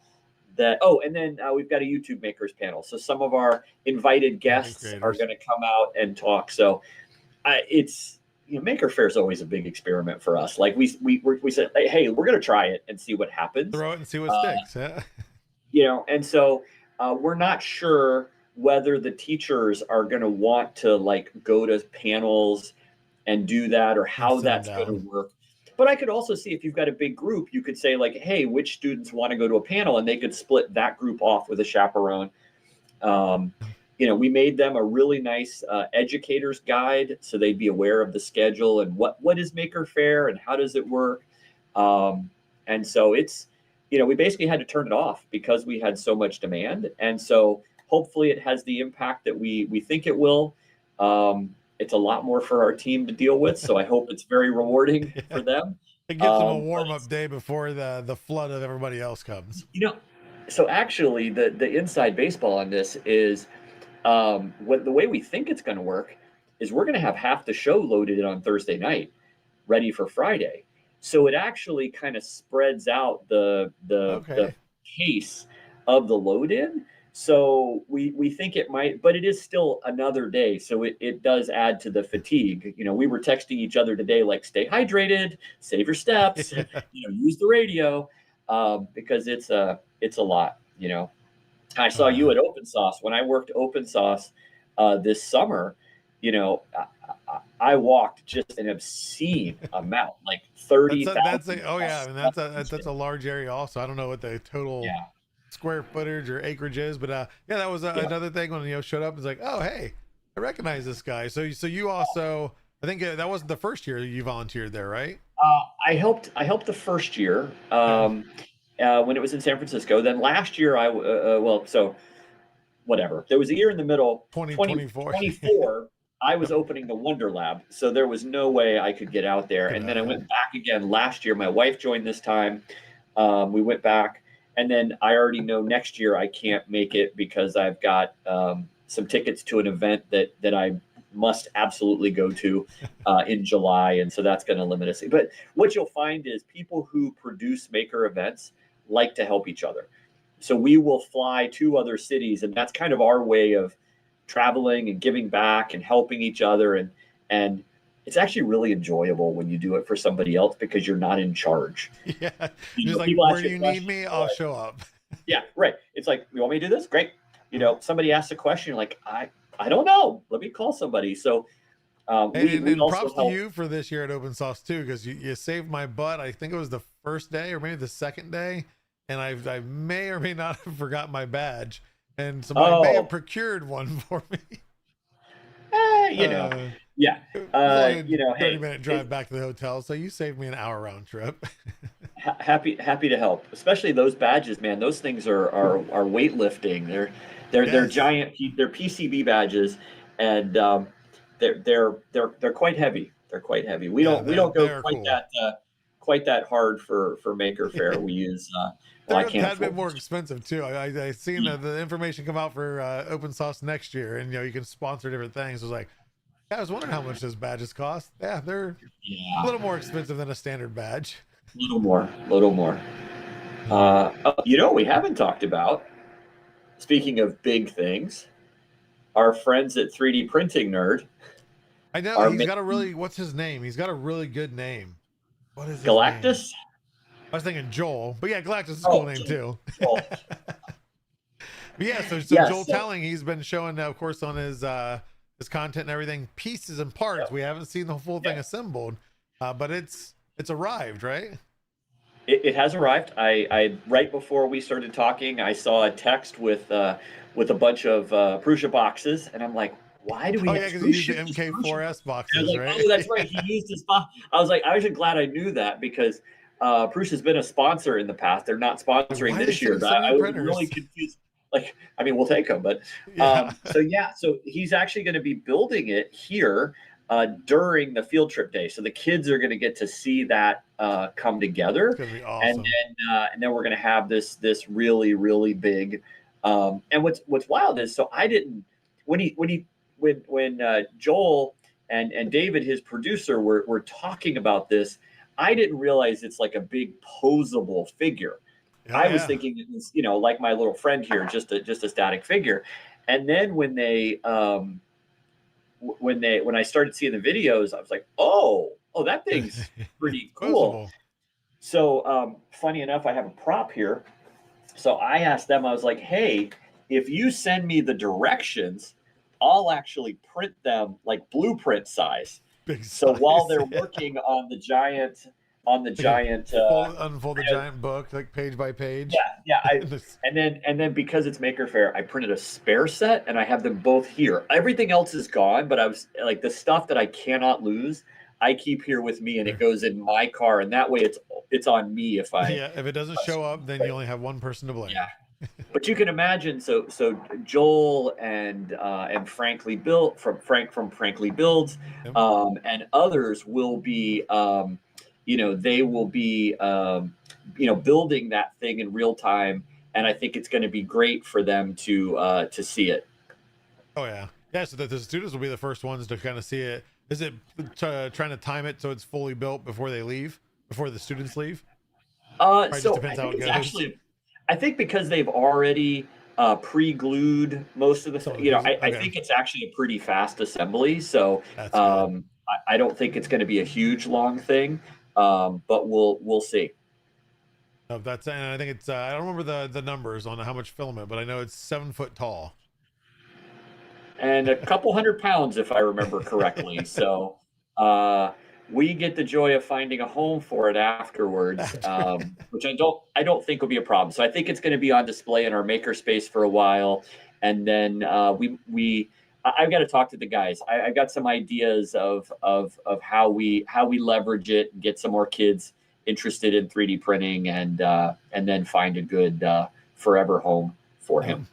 and then we've got a YouTube makers panel. So some of our invited guests are going to come out and talk. So it's, you know, Maker Faire is always a big experiment for us. Like we said, hey, we're going to try it and see what happens. Throw it and see what sticks. Yeah. You know, and so we're not sure whether the teachers are going to want to like go to panels and do that, or how that's going to work. But I could also see if you've got a big group, you could say like, hey, which students want to go to a panel, and they could split that group off with a chaperone. You know, we made them a really nice educator's guide, so they'd be aware of the schedule and what is Maker Faire and how does it work. And so it's, you know, we basically had to turn it off because we had so much demand. And so hopefully it has the impact that we think it will. It's a lot more for our team to deal with, so I hope it's very rewarding for them. It gives them a warm-up day before the flood of everybody else comes. You know, so actually the inside baseball on this is the way we think it's going to work is we're going to have half the show loaded on Thursday night, ready for Friday. So it actually kind of spreads out the pace of the load in. So we think it might, but it is still another day. So it does add to the fatigue. You know, we were texting each other today, like, stay hydrated, save your steps, you know, use the radio, because it's a lot, you know. I saw you at Open Sauce. When I worked Open Sauce this summer, you know, I walked just an obscene amount, like 30,000. Oh yeah, I mean that's a large area. Also, I don't know what the total square footage or acreage is, but yeah, that was another thing when, you know, showed up. It's like, oh hey, I recognize this guy. So you also, I think that wasn't the first year you volunteered there, right? I helped the first year when it was in San Francisco. Then last year so whatever. There was a year in the middle, 2024. I was opening the Wonder Lab, so there was no way I could get out there. And then I went back again last year. My wife joined this time. We went back, and then I already know next year I can't make it because I've got some tickets to an event that I must absolutely go to in July, and so that's going to limit us. But what you'll find is people who produce maker events like to help each other. So we will fly to other cities, and that's kind of our way of traveling and giving back and helping each other. And it's actually really enjoyable when you do it for somebody else because you're not in charge. Yeah. You Just know, like, people where ask do you you need questions, me? you're I'll like, show up. yeah, right. It's like, you want me to do this? Great. You know, somebody asks a question, you're like, I don't know. Let me call somebody. So we And also props to help. you for this year at Open Source too, because you saved my butt. I think it was the first day or maybe the second day, and I may or may not have forgotten my badge, and somebody may have Oh, procured one for me. you know, Uh, yeah. it was only a You know, 30-minute drive it, back to the hotel, so you saved me an hour round trip. happy to help. Especially those badges, man. Those things are weightlifting. They're Yes. giant. They're PCB badges, and they're quite heavy. They're quite heavy. Yeah, We don't go they're quite cool. that hard for Maker Faire. We use well, I They're a can't tad bit afford more it. expensive too. I seen Yeah. the information come out for Open Source next year, and you can sponsor different things. I was like, yeah, I was wondering how much those badges cost. Yeah, they're a Yeah, little more expensive than a standard badge. a little more, a little more. You know, we haven't talked about. Speaking of big things, our friends at 3D Printing Nerd I know are he's got a making really, what's his name? He's got a really good name. What is his name? Galactus. I was thinking Joel, but yeah, Galactus is a cool Oh, name too. Joel. But yeah, so Joel Yes. Telling, he's been showing, of course, on his content and everything, pieces and parts. Yeah. We haven't seen the full thing assembled, but it's arrived, right? It has arrived. I right before we started talking, I saw a text with a bunch of Prusa boxes, and I'm like, why do we Oh have yeah, because to he used the ship this Prusa MK4S box? And I was boxes, like, right? oh, that's right. He used his box. I was like, I was just glad I knew that because Prusa's been a sponsor in the past. They're not sponsoring Why are they this year, sending but so many I was printers? really confused. Like, I mean, we'll take them, but Yeah. so he's actually going to be building it here during the field trip day. So the kids are going to get to see that come together, It's gonna be awesome. and then we're going to have this really big. And what's wild is, so I didn't when Joel and David, his producer, were talking about this. I didn't realize it's like a big posable figure. Oh, I was yeah. thinking it was, like my little friend here, just a static figure. And then when I started seeing the videos, I was like, oh, that thing's pretty cool. Disposable. So funny enough, I have a prop here. So I asked them, I was like, hey, if you send me the directions, I'll actually print them like blueprint size. Big So while size, they're yeah. working on the giant Unfold the giant book like page by page. yeah, and then because it's Maker Faire, I printed a spare set and I have them both here. Everything else is gone, but I was like, the stuff that I cannot lose, I keep here with me, and it goes in my car, and that way it's on me if I Yeah, if it doesn't show up, then you only have one person to blame. yeah. But you can imagine, so Joel and Frankly Built from Frankly Builds, Yep. and others will be they will be building that thing in real time, and I think it's going to be great for them to see it. Oh yeah, yeah. So that the students will be the first ones to kind of see it. Is it trying to time it so it's fully built before they leave, before the students leave? Or it just So depends I how think it it's goes. actually, I think because they've already pre-glued most of the, I Okay. think it's actually a pretty fast assembly. So That's good. I don't think it's going to be a huge long thing, but we'll see. No, that's, and I think it's I don't remember the numbers on how much filament, but I know it's 7 foot tall. And a couple 100 pounds, if I remember correctly. So we get the joy of finding a home for it afterwards, which I don't think will be a problem. So I think it's going to be on display in our makerspace for a while, and then I've got to talk to the guys. I've got some ideas of how we leverage it and get some more kids interested in 3D printing, and then find a good forever home for him.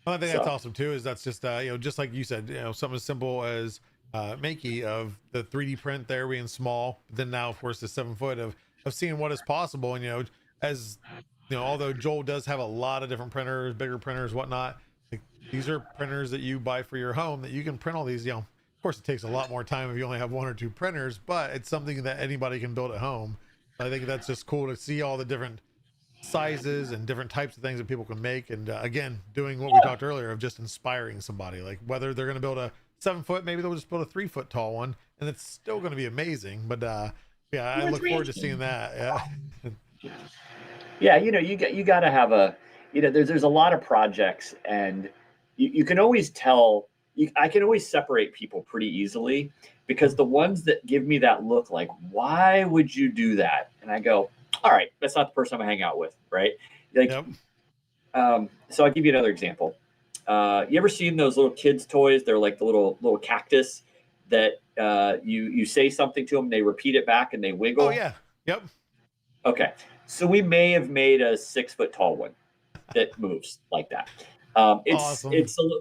Well, I think that's awesome too. Is that's just just like you said, something as simple as Makey of the 3D print there being small, then now of course the 7 foot of seeing what is possible, and as although Joel does have a lot of different printers, bigger printers, whatnot, like, these are printers that you buy for your home that you can print all these. Of course, it takes a lot more time if you only have 1 or 2 printers, but it's something that anybody can build at home. I think that's just cool to see all the different sizes and different types of things that people can make. And again, doing what we talked earlier of just inspiring somebody, like whether they're going to build a 7 foot, maybe they'll just build a 3 foot tall one, and it's still going to be amazing. But yeah, I look forward to seeing that. Yeah. Yeah, you got to have a, there's a lot of projects, and you can always tell. I can always separate people pretty easily, because the ones that give me that look like, why would you do that? And I go, all right, that's not the person I'm gonna hang out with, right? Like, Yep. So I'll give you another example. You ever seen those little kids' toys? They're like the little cactus that you say something to them, they repeat it back, and they wiggle. Oh yeah. Yep. Okay, so we may have made a 6 foot tall one that moves like that. Awesome.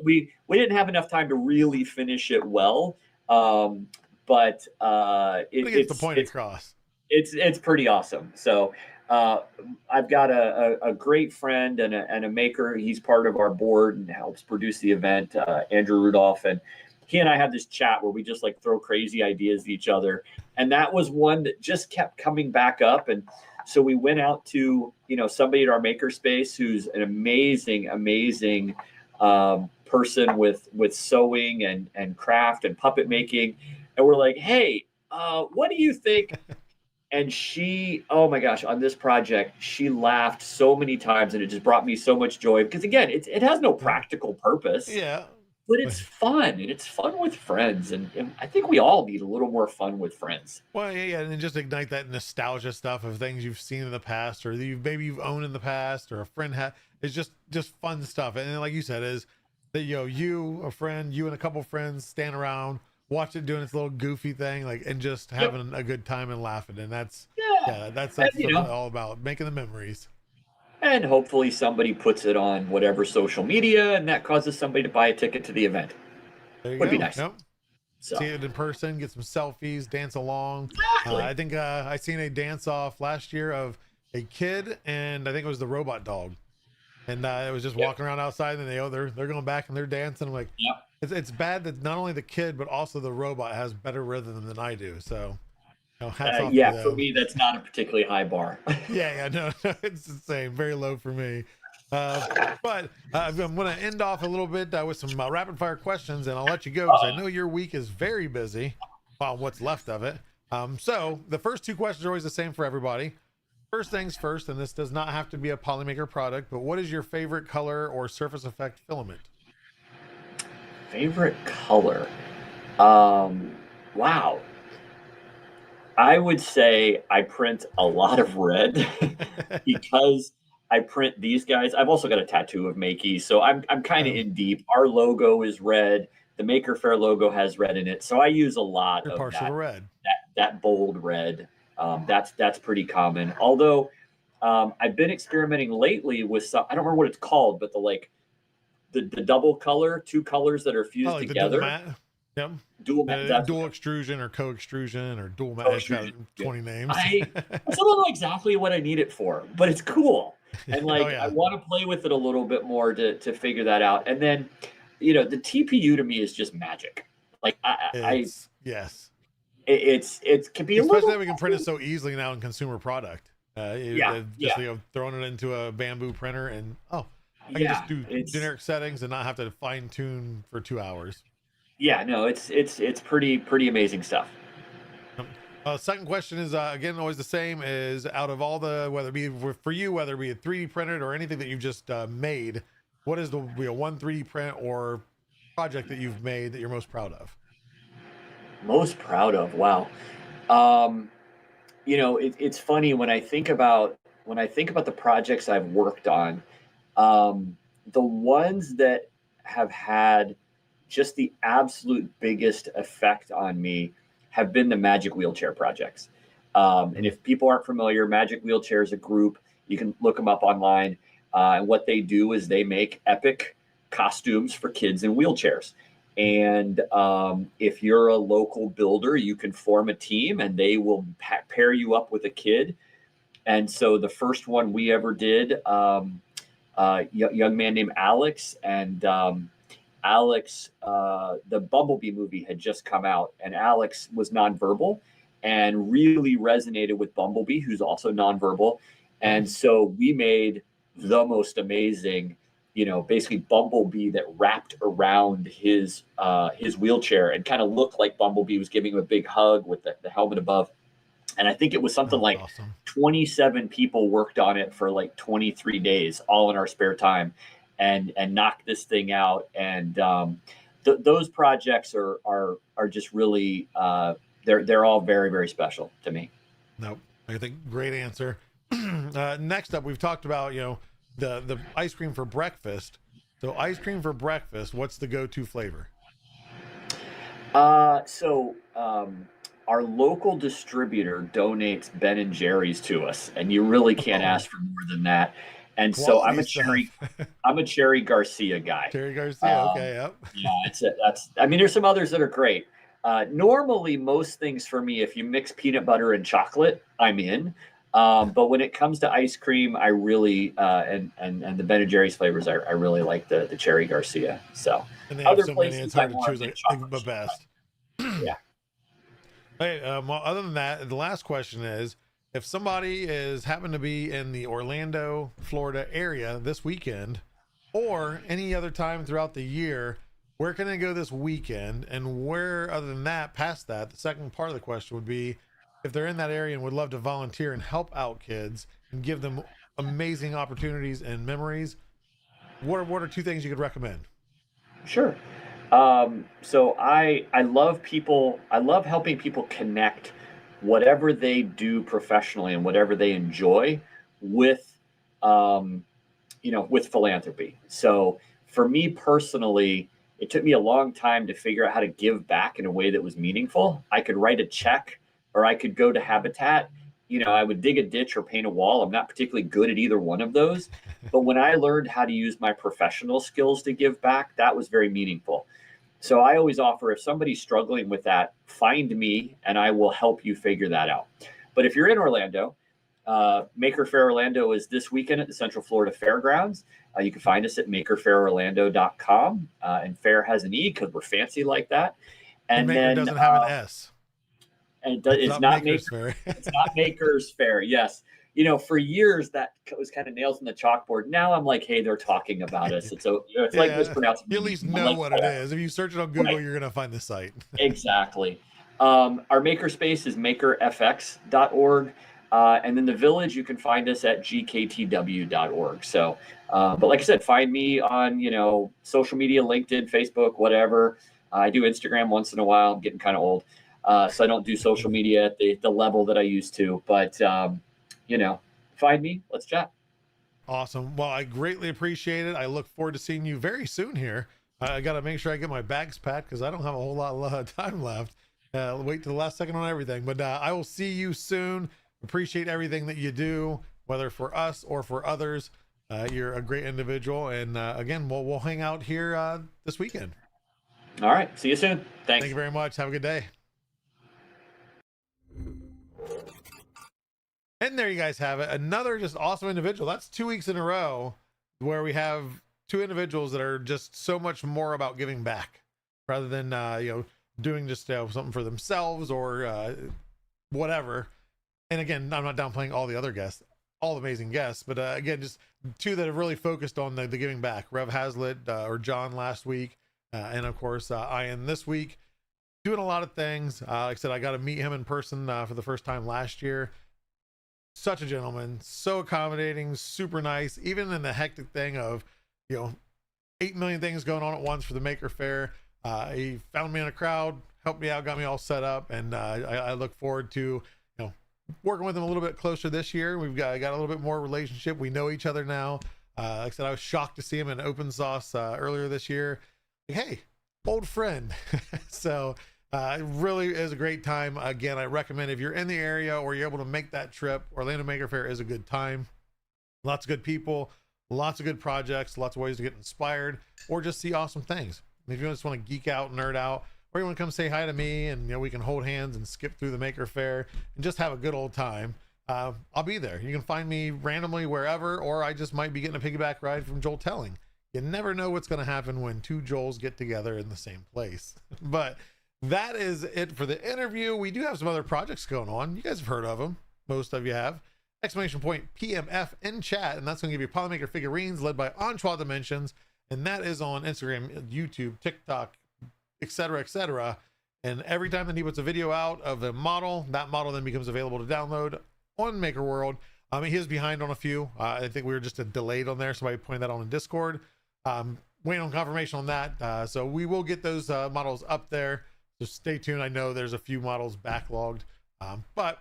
We didn't have enough time to really finish it well, but it gets the point across. It's pretty awesome. So I've got a great friend and a maker. He's part of our board and helps produce the event, Andrew Rudolph, and he and I have this chat where we just like throw crazy ideas at each other, and that was one that just kept coming back up. And so we went out to somebody at our maker space who's an amazing person with sewing and craft and puppet making, and we're like, hey, what do you think? And she, oh my gosh, on this project, she laughed so many times, and it just brought me so much joy, because again, it has no practical purpose. Yeah. But it's fun, and it's fun with friends, and I think we all need a little more fun with friends. Well, yeah, and just ignite that nostalgia stuff of things you've seen in the past, or that you've owned in the past, or a friend had. It's just fun stuff, and then, like you said, is that you, a friend, you and a couple friends stand around, watch it doing its little goofy thing, like, and just having a good time and laughing, and that's that's all about making the memories. And hopefully somebody puts it on whatever social media, and that causes somebody to buy a ticket to the event. Would be nice. Yep. So. See it in person, get some selfies, dance along. Exactly. I think I seen a dance off last year of a kid, and I think it was the robot dog, and it was just walking around outside, and they're going back and they're dancing. I'm like, it's bad that not only the kid but also the robot has better rhythm than I do. So. Hats off to them. For me, that's not a particularly high bar. No, it's the same. Very low for me. But I'm going to end off a little bit with some rapid fire questions, and I'll let you go because I know your week is very busy. Well, what's left of it. So the first 2 questions are always the same for everybody. First things first, and this does not have to be a Polymaker product, but what is your favorite color or surface effect filament? Favorite color? Wow. I would say I print a lot of red because I print these guys. I've also got a tattoo of Makey, so I'm kind of in deep. Our logo is red. The Maker Faire logo has red in it, so I use a lot of that bold red. That's pretty common. Although I've been experimenting lately with some. I don't remember what it's called, but the double color, 2 colors that are fused together. Yep. Dual extrusion or co-extrusion or dual matte. It's got 20 names. I still don't know exactly what I need it for, but it's cool. And I want to play with it a little bit more to figure that out. And then, the TPU to me is just magic. Like yes, it can be especially that we can print it so easily now in consumer product. Throwing it into a bamboo printer and I can just do generic settings and not have to fine tune for 2 hours. Yeah, no, it's pretty amazing stuff. Second question is again always the same: is out of all the, whether it be for you, whether it be a 3D printed or anything that you've just made, what is the one 3D print or project that you've made that you're most proud of? Most proud of? Wow. It's funny when I think about the projects I've worked on, the ones that have had just the absolute biggest effect on me have been the Magic Wheelchair projects. And if people aren't familiar, Magic Wheelchair is a group. You can look them up online. And what they do is they make epic costumes for kids in wheelchairs. And if you're a local builder, you can form a team and they will pair you up with a kid. And so the first one we ever did, young man named Alex, and Alex, the Bumblebee movie had just come out, and Alex was nonverbal and really resonated with Bumblebee, who's also nonverbal. And so we made the most amazing, basically Bumblebee that wrapped around his wheelchair and kind of looked like Bumblebee was giving him a big hug with the helmet above. And I think it was something like awesome. 27 people worked on it for like 23 days, all in our spare time, and knocked this thing out. And those projects are just really they're all very, very special to me. Nope. I think great answer. Next up, we've talked about, the ice cream for breakfast. So ice cream for breakfast, what's the go-to flavor? Our local distributor donates Ben and Jerry's to us, and you really can't ask for more than that. And so I'm a Cherry Garcia guy. Cherry Garcia, okay, yep. Yeah, there's some others that are great. Normally, most things for me, if you mix peanut butter and chocolate, I'm in. But when it comes to ice cream, I really and the Ben and Jerry's flavors, I really like the Cherry Garcia. So and they have so many, it's hard to choose like the best. Yeah. Hey, well, other than that, the last question is, if somebody is happen to be in the Orlando, Florida area this weekend, or any other time throughout the year, where can they go this weekend? And where, other than that, past that, the second part of the question would be, if they're in that area and would love to volunteer and help out kids and give them amazing opportunities and memories, what are two things you could recommend? Sure. So I love people. I love helping people connect whatever they do professionally and whatever they enjoy with, with philanthropy. So for me personally, it took me a long time to figure out how to give back in a way that was meaningful. I could write a check, or I could go to Habitat. I would dig a ditch or paint a wall. I'm not particularly good at either one of those. But when I learned how to use my professional skills to give back, that was very meaningful. So I always offer, if somebody's struggling with that, find me and I will help you figure that out. But if you're in Orlando, Maker Faire Orlando is this weekend at the Central Florida Fairgrounds. You can find us at makerfaireorlando.com. And Faire has an E because we're fancy like that. And Maker then doesn't have an S. And it's not Maker's Faire. It's not Maker's Faire. Yes. For years that was kind of nails in the chalkboard. Now I'm like, hey, they're talking about us. It's like mispronouncing. You at least know what it is. If you search it on Google, right, you're going to find the site. Exactly. Our makerspace is makerfx.org. And then the village, you can find us at gktw.org. So, but like I said, find me on, social media, LinkedIn, Facebook, whatever. I do Instagram once in a while. I'm getting kind of old. So I don't do social media at the level that I used to, but, find me, let's chat. Awesome. Well, I greatly appreciate it. I look forward to seeing you very soon here. I got to make sure I get my bags packed because I don't have a whole lot of time left. Wait till the last second on everything, but I will see you soon. Appreciate everything that you do, whether for us or for others. You're a great individual. And again, we'll hang out here this weekend. All right. See you soon. Thanks. Thank you very much. Have a good day. And there you guys have it. Another just awesome individual. That's 2 weeks in a row where we have two individuals that are just so much more about giving back rather than, doing just something for themselves or whatever. And again, I'm not downplaying all the other guests, all amazing guests, but again, just two that have really focused on the giving back. Rev Hazlitt or John last week. And of course, Ian this week, doing a lot of things. Like I said, I got to meet him in person for the first time last year. Such a gentleman, so accommodating, super nice, even in the hectic thing of, 8 million things going on at once for the Maker Faire. He found me in a crowd, helped me out, got me all set up. And I look forward to, working with him a little bit closer this year. We've got a little bit more relationship. We know each other now. Like I said, I was shocked to see him in Open Sauce earlier this year. Hey, old friend. So it really is a great time. Again, I recommend if you're in the area or you're able to make that trip, Orlando Maker Faire is a good time. Lots of good people, lots of good projects, lots of ways to get inspired or just see awesome things. If you just want to geek out, nerd out, or you want to come say hi to me and we can hold hands and skip through the Maker Faire and just have a good old time, I'll be there. You can find me randomly wherever, or I just might be getting a piggyback ride from Joel Telling. You never know what's going to happen when two Joels get together in the same place. But that is it for the interview. We do have some other projects going on. You guys have heard of them. Most of you have. Exclamation point PMF in chat, and that's going to give you Polymaker figurines led by Enchois Dimensions, and that is on Instagram, YouTube, TikTok, etc., etc. And every time that he puts a video out of a model, that model then becomes available to download on Maker World. He is behind on a few. I think we were just delayed on there. Somebody pointed that out on Discord. Waiting on confirmation on that. So we will get those models up there. So stay tuned. I know there's a few models backlogged, but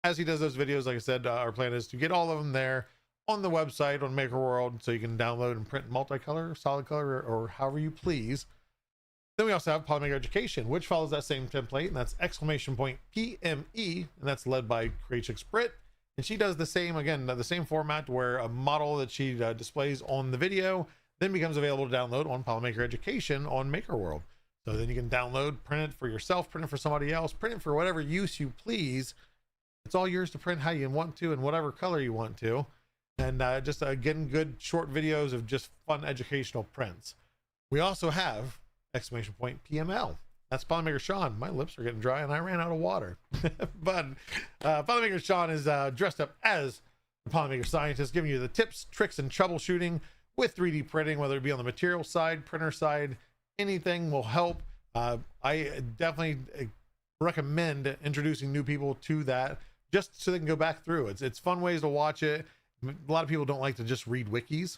as he does those videos, like I said, our plan is to get all of them there on the website on Maker World, so you can download and print multicolor, solid color, or however you please. Then we also have Polymaker Education, which follows that same template, and that's exclamation point PME, and that's led by Creatix Brit. And she does the same, again, the same format where a model that she displays on the video then becomes available to download on Polymaker Education on Maker World. So then you can download, print it for yourself, print it for somebody else, print it for whatever use you please. It's all yours to print how you want to and whatever color you want to. And just getting good short videos of just fun educational prints. We also have exclamation point PML. That's Polymaker Sean. My lips are getting dry and I ran out of water. But Polymaker Sean is dressed up as the Polymaker scientist, giving you the tips, tricks, and troubleshooting with 3D printing, whether it be on the material side, printer side, anything will help. I definitely recommend introducing new people to that, just so they can go back through. It's fun ways to watch it. A lot of people don't like to just read wikis.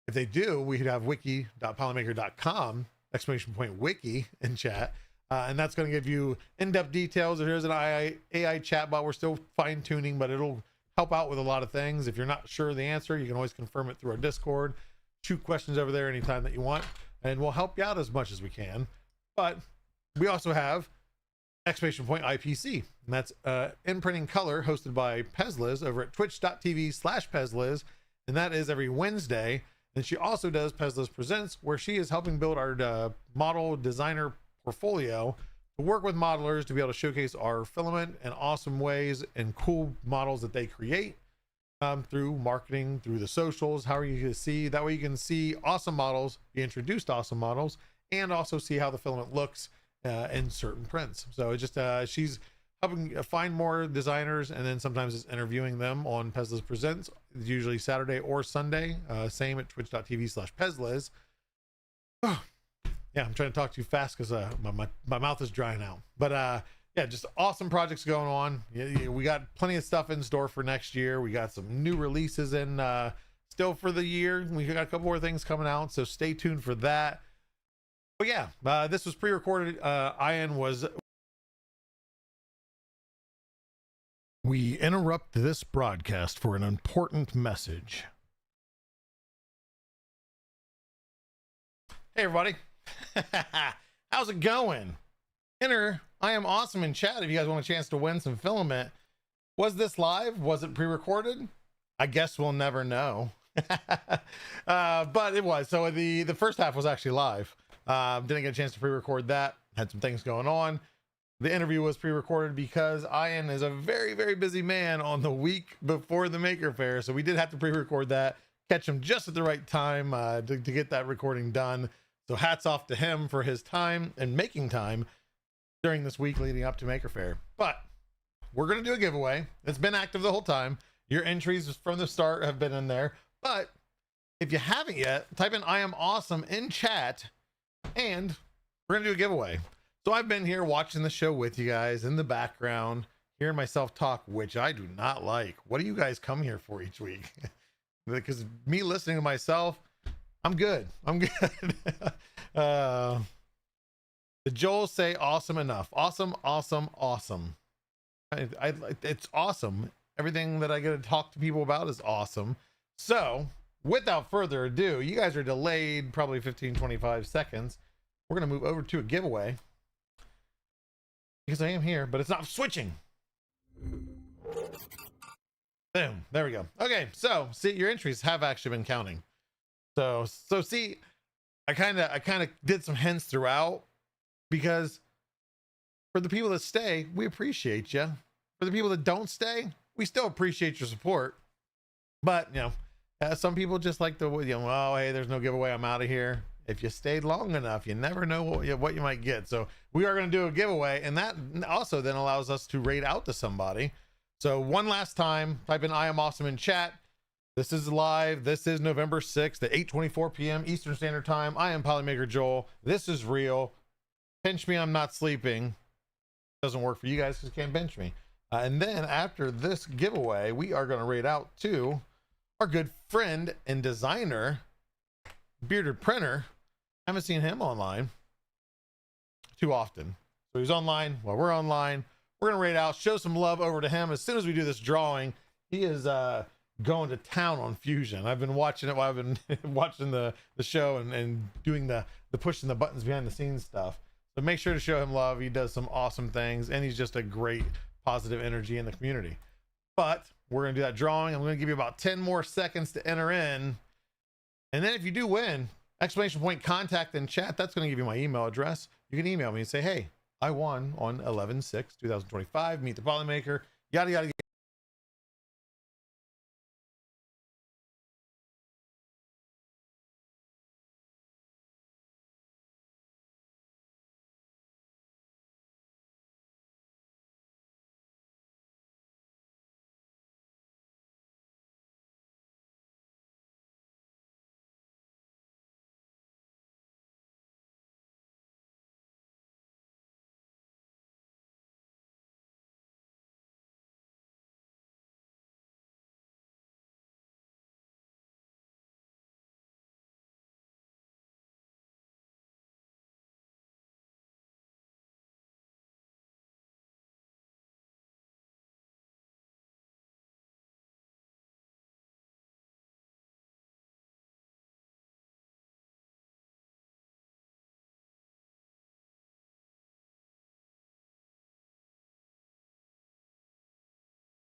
If they do, we could have wiki.polymaker.com, exclamation point wiki in chat. And that's going to give you in-depth details. There's an AI chatbot. We're still fine-tuning, but it'll help out with a lot of things. If you're not sure of the answer, you can always confirm it through our Discord. Shoot questions over there anytime that you want, and we'll help you out as much as we can. But we also have exclamation point IPC, and that's in-printing color, hosted by Pezliz over at twitch.tv/Pezliz, and that is every Wednesday. And she also does Pezliz Presents, where she is helping build our model designer portfolio to work with modelers to be able to showcase our filament and awesome ways and cool models that they create through marketing, through the socials, however you can see. That way you can see awesome models, be introduced to awesome models, and also see how the filament looks in certain prints. So it's just she's helping find more designers, and then sometimes it's interviewing them on Pezliz Presents. It's usually Saturday or Sunday. Same at twitch.tv/Pezliz. Oh, yeah, I'm trying to talk too fast because my mouth is drying out. But yeah, just awesome projects going on. We got plenty of stuff in store for next year. We got some new releases in still for the year. We got a couple more things coming out, so stay tuned for that. But yeah, this was pre-recorded. Ian was... We interrupt this broadcast for an important message. Hey everybody. How's it going? Enter I am awesome in chat if you guys want a chance to win some filament. Was this live? Was it pre-recorded? I guess we'll never know. But it was. So the first half was actually live. Didn't get a chance to pre-record that. Had some things going on. The interview was pre-recorded because Ian is a very, very busy man on the week before the Maker Faire. So we did have to pre-record that, catch him just at the right time to get that recording done. So hats off to him for his time and making time during this week leading up to Maker Faire. But we're going to do a giveaway. It's been active the whole time. Your entries from the start have been in there. But if you haven't yet, type in I am awesome in chat and we're going to do a giveaway. So I've been here watching the show with you guys in the background, hearing myself talk, which I do not like. What do you guys come here for each week? Because me listening to myself, I'm good. I'm good. The Joels say awesome enough. Awesome, awesome, awesome. It's awesome. Everything that I get to talk to people about is awesome. So without further ado, you guys are delayed probably 15-25 seconds. We're going to move over to a giveaway because I am here, but it's not switching. Boom. There we go. Okay. So see, your entries have actually been counting. So see, I kind of did some hints throughout, because for the people that stay, we appreciate you. For the people that don't stay, we still appreciate your support. But, you know, Some people just like the, oh, hey, there's no giveaway, I'm out of here. If you stayed long enough, you never know what you might get. So we are going to do a giveaway, and that also then allows us to rate out to somebody. So one last time, type in I am awesome in chat. This is live. This is November 6th at 8:24 p.m. Eastern Standard Time. I am Polymaker Joel. This is real. Pinch me, I'm not sleeping. Doesn't work for you guys because you can't bench me. And then after this giveaway, we are going to rate out to our good friend and designer, Bearded Printer. I haven't seen him online too often. So he's online while we're online. We're going to rate out, show some love over to him. As soon as we do this drawing, he is going to town on Fusion. I've been watching it while I've been watching the show and doing the pushing the buttons behind the scenes stuff. So make sure to show him love. He does some awesome things, and he's just a great positive energy in the community. But we're going to do that drawing. I'm going to give you about 10 more seconds to enter in. And then if you do win, exclamation point contact in chat, that's going to give you my email address. You can email me and say, hey, I won on 11/6/2025. Meet the Polymaker, yada, yada, yada.